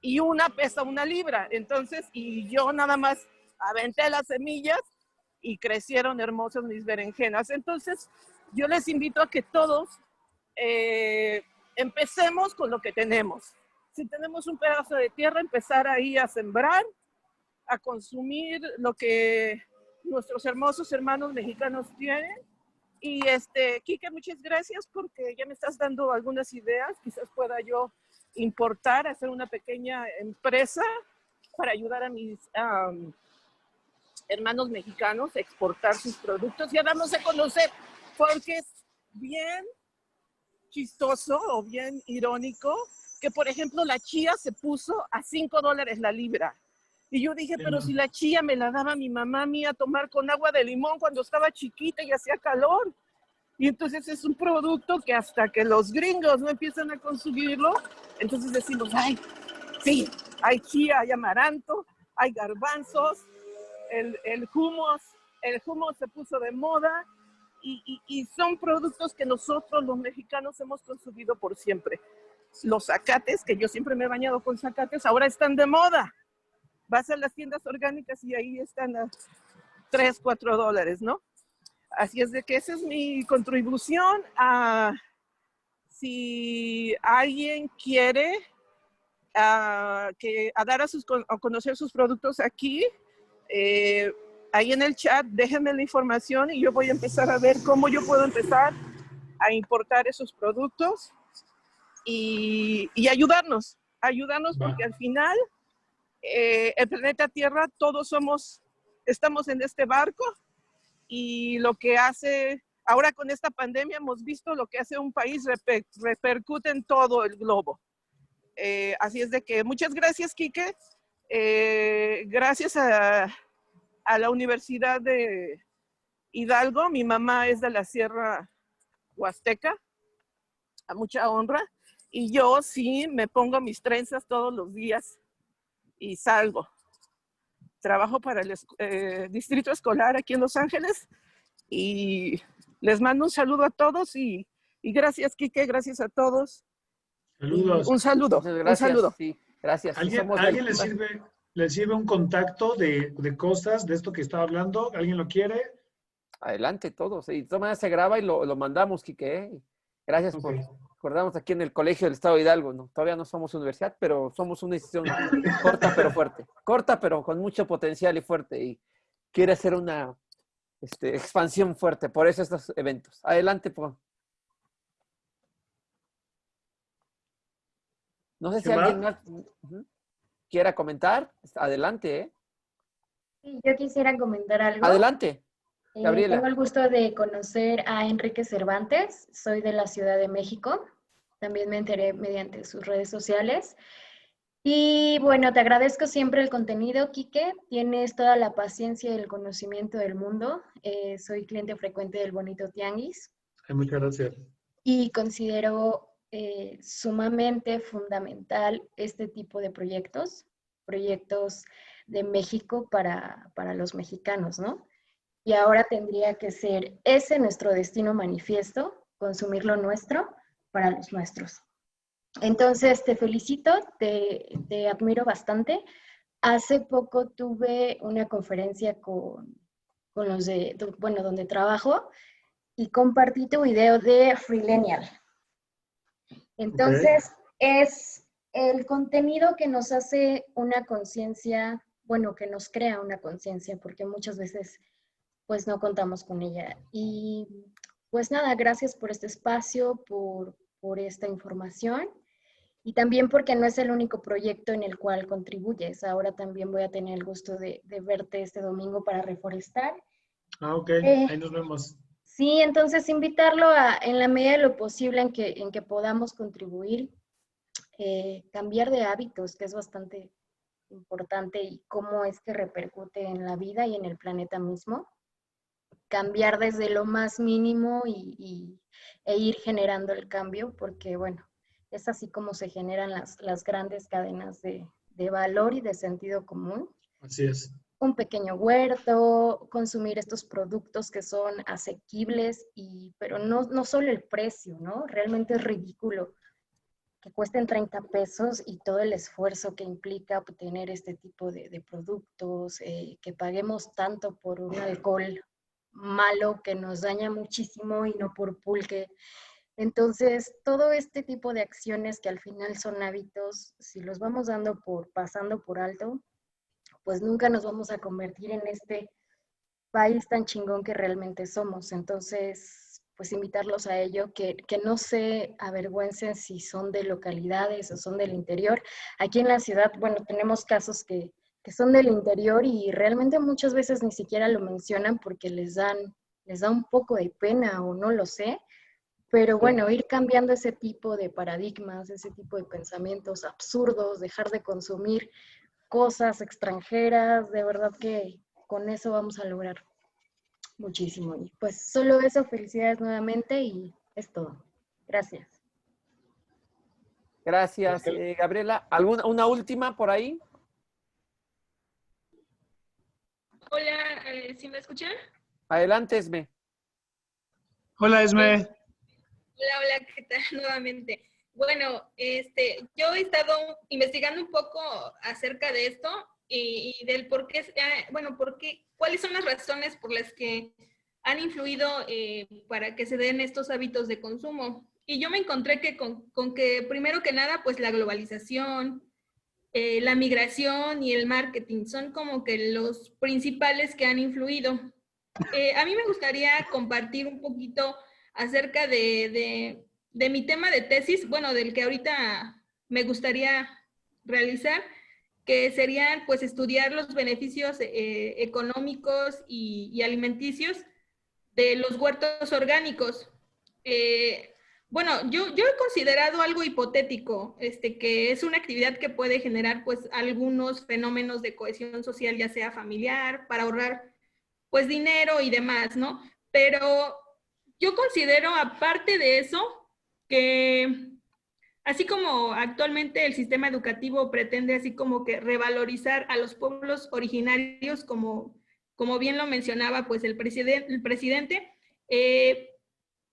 [SPEAKER 8] y una pesa 1 libra. Entonces, y yo nada más aventé las semillas y crecieron hermosas mis berenjenas. Entonces, yo les invito a que todos empecemos con lo que tenemos. Si tenemos un pedazo de tierra, empezar ahí a sembrar, a consumir lo que nuestros hermosos hermanos mexicanos tienen. Y Quique, muchas gracias porque ya me estás dando algunas ideas. Quizás pueda yo importar, hacer una pequeña empresa para ayudar a mis hermanos mexicanos a exportar sus productos y a darnos a conocer, porque es bien chistoso o bien irónico que, por ejemplo, la chía se puso a $5 la libra. Y yo dije, pero si la chía me la daba mi mamá mía a tomar con agua de limón cuando estaba chiquita y hacía calor. Y entonces es un producto que hasta que los gringos no empiezan a consumirlo, entonces decimos, ay, sí, hay chía, hay amaranto, hay garbanzos, el hummus se puso de moda y son productos que nosotros los mexicanos hemos consumido por siempre. Los zacates, que yo siempre me he bañado con zacates, ahora están de moda. Vas a las tiendas orgánicas y ahí están a $3, $4, ¿no? Así es de que esa es mi contribución. Si alguien quiere dar a conocer sus productos aquí, ahí en el chat déjenme la información y yo voy a empezar a ver cómo yo puedo empezar a importar esos productos y ayudarnos porque al final el planeta Tierra, todos estamos en este barco y lo que hace, ahora con esta pandemia hemos visto lo que hace un país repercute en todo el globo. Así es de que muchas gracias, Quique. Gracias a la Universidad de Hidalgo. Mi mamá es de la Sierra Huasteca, a mucha honra. Y yo sí me pongo mis trenzas todos los días y salgo. Trabajo para el distrito escolar aquí en Los Ángeles y les mando un saludo a todos y gracias, Quique, gracias a todos.
[SPEAKER 2] Saludos.
[SPEAKER 8] Un saludo.
[SPEAKER 1] Gracias,
[SPEAKER 8] un saludo.
[SPEAKER 1] Sí, gracias.
[SPEAKER 2] ¿Alguien le sirve un contacto de cosas de esto que estaba hablando? ¿Alguien lo quiere?
[SPEAKER 1] Adelante, todos. Y de todas maneras se graba y lo mandamos, Quique. Gracias por acordarnos aquí en el Colegio del Estado de Hidalgo. ¿No? Todavía no somos universidad, pero somos una institución corta pero fuerte. Corta pero con mucho potencial y fuerte. Y quiere hacer una expansión fuerte. Por eso estos eventos. Adelante, por. No sé si alguien más quiera comentar. Adelante.
[SPEAKER 9] Sí, yo quisiera comentar algo.
[SPEAKER 1] Adelante, Gabriela.
[SPEAKER 9] Tengo el gusto de conocer a Enrique Cervantes. Soy de la Ciudad de México. También me enteré mediante sus redes sociales. Y bueno, te agradezco siempre el contenido, Quique. Tienes toda la paciencia y el conocimiento del mundo. Soy cliente frecuente del Bonito Tianguis.
[SPEAKER 2] Muchas gracias.
[SPEAKER 9] Y considero sumamente fundamental este tipo de proyectos de México para los mexicanos, ¿no? Y ahora tendría que ser ese nuestro destino manifiesto, consumir lo nuestro para los nuestros. Entonces, te felicito, te admiro bastante Hace poco tuve una conferencia con los de, bueno, donde trabajo, y compartí tu video de Freelenial. Entonces, es el contenido que nos hace una conciencia, bueno, que nos crea una conciencia, porque muchas veces pues no contamos con ella. Y pues nada, gracias por este espacio, por esta información, y también porque no es el único proyecto en el cual contribuyes. Ahora también voy a tener el gusto de verte este domingo para Reforestar.
[SPEAKER 2] Ah, ok, ahí nos vemos.
[SPEAKER 9] Sí, entonces invitarlo a, en la medida de lo posible en que podamos contribuir, cambiar de hábitos, que es bastante importante, y cómo es que repercute en la vida y en el planeta mismo. Cambiar desde lo más mínimo e ir generando el cambio, porque bueno, es así como se generan las grandes cadenas de valor y de sentido común.
[SPEAKER 2] Así es.
[SPEAKER 9] Un pequeño huerto, consumir estos productos que son asequibles, pero no solo el precio, ¿no? Realmente es ridículo que cuesten 30 pesos y todo el esfuerzo que implica obtener este tipo de productos, que paguemos tanto por un alcohol malo que nos daña muchísimo y no por pulque. Entonces, todo este tipo de acciones que al final son hábitos, si los vamos pasando por alto, pues nunca nos vamos a convertir en este país tan chingón que realmente somos. Entonces, pues invitarlos a ello, que no se avergüencen si son de localidades o son del interior. Aquí en la ciudad, bueno, tenemos casos que son del interior y realmente muchas veces ni siquiera lo mencionan porque les da un poco de pena o no lo sé. Pero bueno, ir cambiando ese tipo de paradigmas, ese tipo de pensamientos absurdos, dejar de consumir cosas extranjeras, de verdad que con eso vamos a lograr muchísimo. Y pues solo eso, felicidades nuevamente y es todo. Gracias.
[SPEAKER 1] Gracias, Gabriela. ¿Una última por ahí?
[SPEAKER 10] Hola, ¿sí me escuchan?
[SPEAKER 1] Adelante, Esme.
[SPEAKER 2] Hola, Esme.
[SPEAKER 10] Hola, ¿qué tal? Nuevamente. Bueno, yo he estado investigando un poco acerca de esto y del por qué, cuáles son las razones por las que han influido para que se den estos hábitos de consumo. Y yo me encontré que con que, primero que nada, pues la globalización, la migración y el marketing son como que los principales que han influido. A mí me gustaría compartir un poquito acerca de mi tema de tesis, bueno, del que ahorita me gustaría realizar, que serían pues estudiar los beneficios económicos y alimenticios de los huertos orgánicos. Bueno, yo he considerado algo hipotético, que es una actividad que puede generar pues algunos fenómenos de cohesión social, ya sea familiar, para ahorrar pues dinero y demás, ¿no? Pero yo considero, aparte de eso, que así como actualmente el sistema educativo pretende así como que revalorizar a los pueblos originarios, como bien lo mencionaba pues el presidente,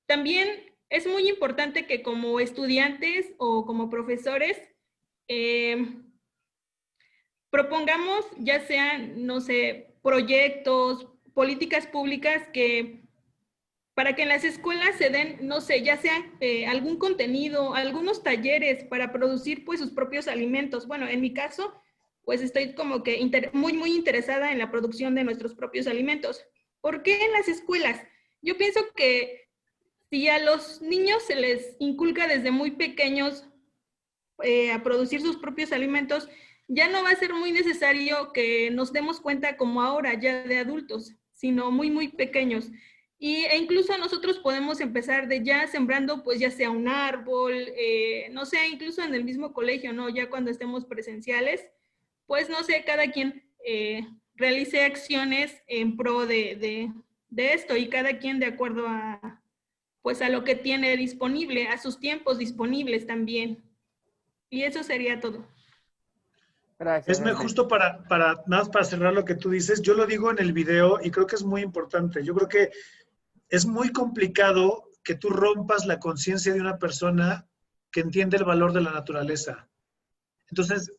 [SPEAKER 10] también es muy importante que como estudiantes o como profesores propongamos ya sean, no sé, proyectos, políticas públicas para que en las escuelas se den, no sé, ya sea algún contenido, algunos talleres para producir pues sus propios alimentos. Bueno, en mi caso, pues estoy como que muy interesada en la producción de nuestros propios alimentos. ¿Por qué en las escuelas? Yo pienso que si a los niños se les inculca desde muy pequeños a producir sus propios alimentos, ya no va a ser muy necesario que nos demos cuenta como ahora, ya de adultos, sino muy pequeños. E incluso nosotros podemos empezar de ya sembrando, pues ya sea un árbol, no sé, incluso en el mismo colegio, ¿no? Ya cuando estemos presenciales, pues no sé, cada quien realice acciones en pro de esto y cada quien de acuerdo a, pues a lo que tiene disponible, a sus tiempos disponibles también. Y eso sería todo.
[SPEAKER 2] Gracias. Esme, justo nada más para cerrar lo que tú dices, yo lo digo en el video y creo que es muy importante. Yo creo que es muy complicado que tú rompas la conciencia de una persona que entiende el valor de la naturaleza. Entonces,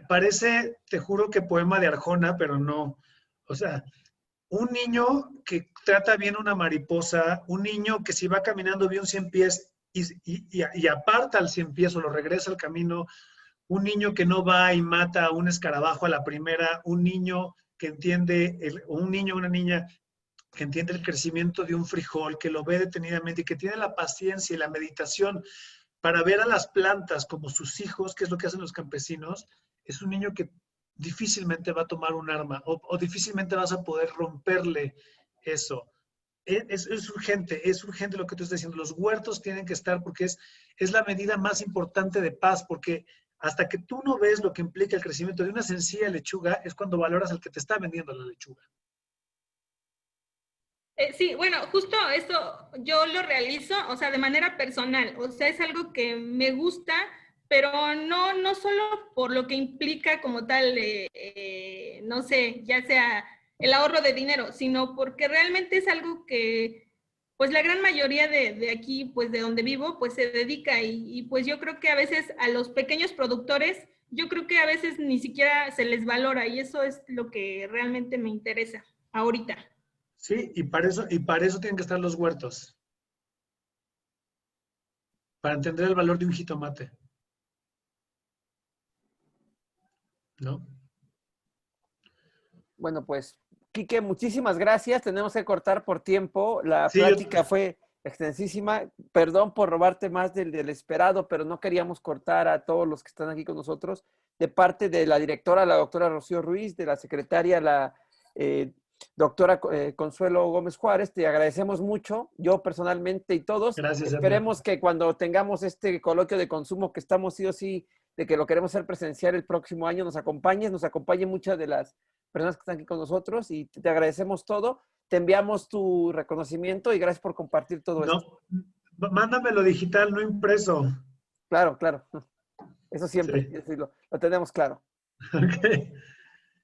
[SPEAKER 2] parece, te juro que poema de Arjona, pero no. O sea, un niño que trata bien una mariposa, un niño que si va caminando ve un 100 pies y aparta al 100 pies o lo regresa al camino, un niño que no va y mata a un escarabajo a la primera, un niño que entiende, un niño o una niña que entiende el crecimiento de un frijol, que lo ve detenidamente y que tiene la paciencia y la meditación para ver a las plantas como sus hijos, que es lo que hacen los campesinos, es un niño que difícilmente va a tomar un arma o difícilmente vas a poder romperle eso. Es urgente lo que tú estás diciendo. Los huertos tienen que estar porque es la medida más importante de paz, porque hasta que tú no ves lo que implica el crecimiento de una sencilla lechuga, es cuando valoras al que te está vendiendo la lechuga.
[SPEAKER 10] Sí, bueno, justo esto yo lo realizo, o sea, de manera personal, o sea, es algo que me gusta, pero no solo por lo que implica como tal, no sé, ya sea el ahorro de dinero, sino porque realmente es algo que, pues la gran mayoría de aquí, pues de donde vivo, pues se dedica y pues yo creo que a veces a los pequeños productores, yo creo que a veces ni siquiera se les valora y eso es lo que realmente me interesa ahorita.
[SPEAKER 2] Sí, y para eso tienen que estar los huertos. Para entender el valor de un jitomate. ¿No?
[SPEAKER 1] Bueno, pues, Quique, muchísimas gracias. Tenemos que cortar por tiempo. La
[SPEAKER 2] Sí,
[SPEAKER 1] plática fue extensísima. Perdón por robarte más del esperado, pero no queríamos cortar a todos los que están aquí con nosotros. De parte de la directora, la doctora Rocío Ruiz, de la secretaria, la doctora Consuelo Gómez Juárez, te agradecemos mucho, yo personalmente y todos.
[SPEAKER 2] Gracias,
[SPEAKER 1] Esperemos que cuando tengamos este coloquio de consumo que estamos sí o sí, de que lo queremos hacer presencial el próximo año, nos acompañen muchas de las personas que están aquí con nosotros y te agradecemos todo. Te enviamos tu reconocimiento y gracias por compartir todo esto.
[SPEAKER 2] No, mándamelo digital, no impreso.
[SPEAKER 1] Claro, claro. Eso siempre,
[SPEAKER 2] Sí.
[SPEAKER 1] lo tenemos claro.
[SPEAKER 2] Okay.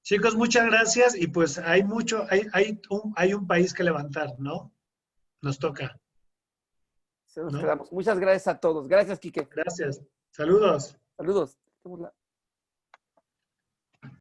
[SPEAKER 2] Chicos, muchas gracias y pues hay un país que levantar, ¿no? Nos toca.
[SPEAKER 1] Nos quedamos. Muchas gracias a todos. Gracias, Quique.
[SPEAKER 2] Gracias. Saludos.
[SPEAKER 1] Saludos.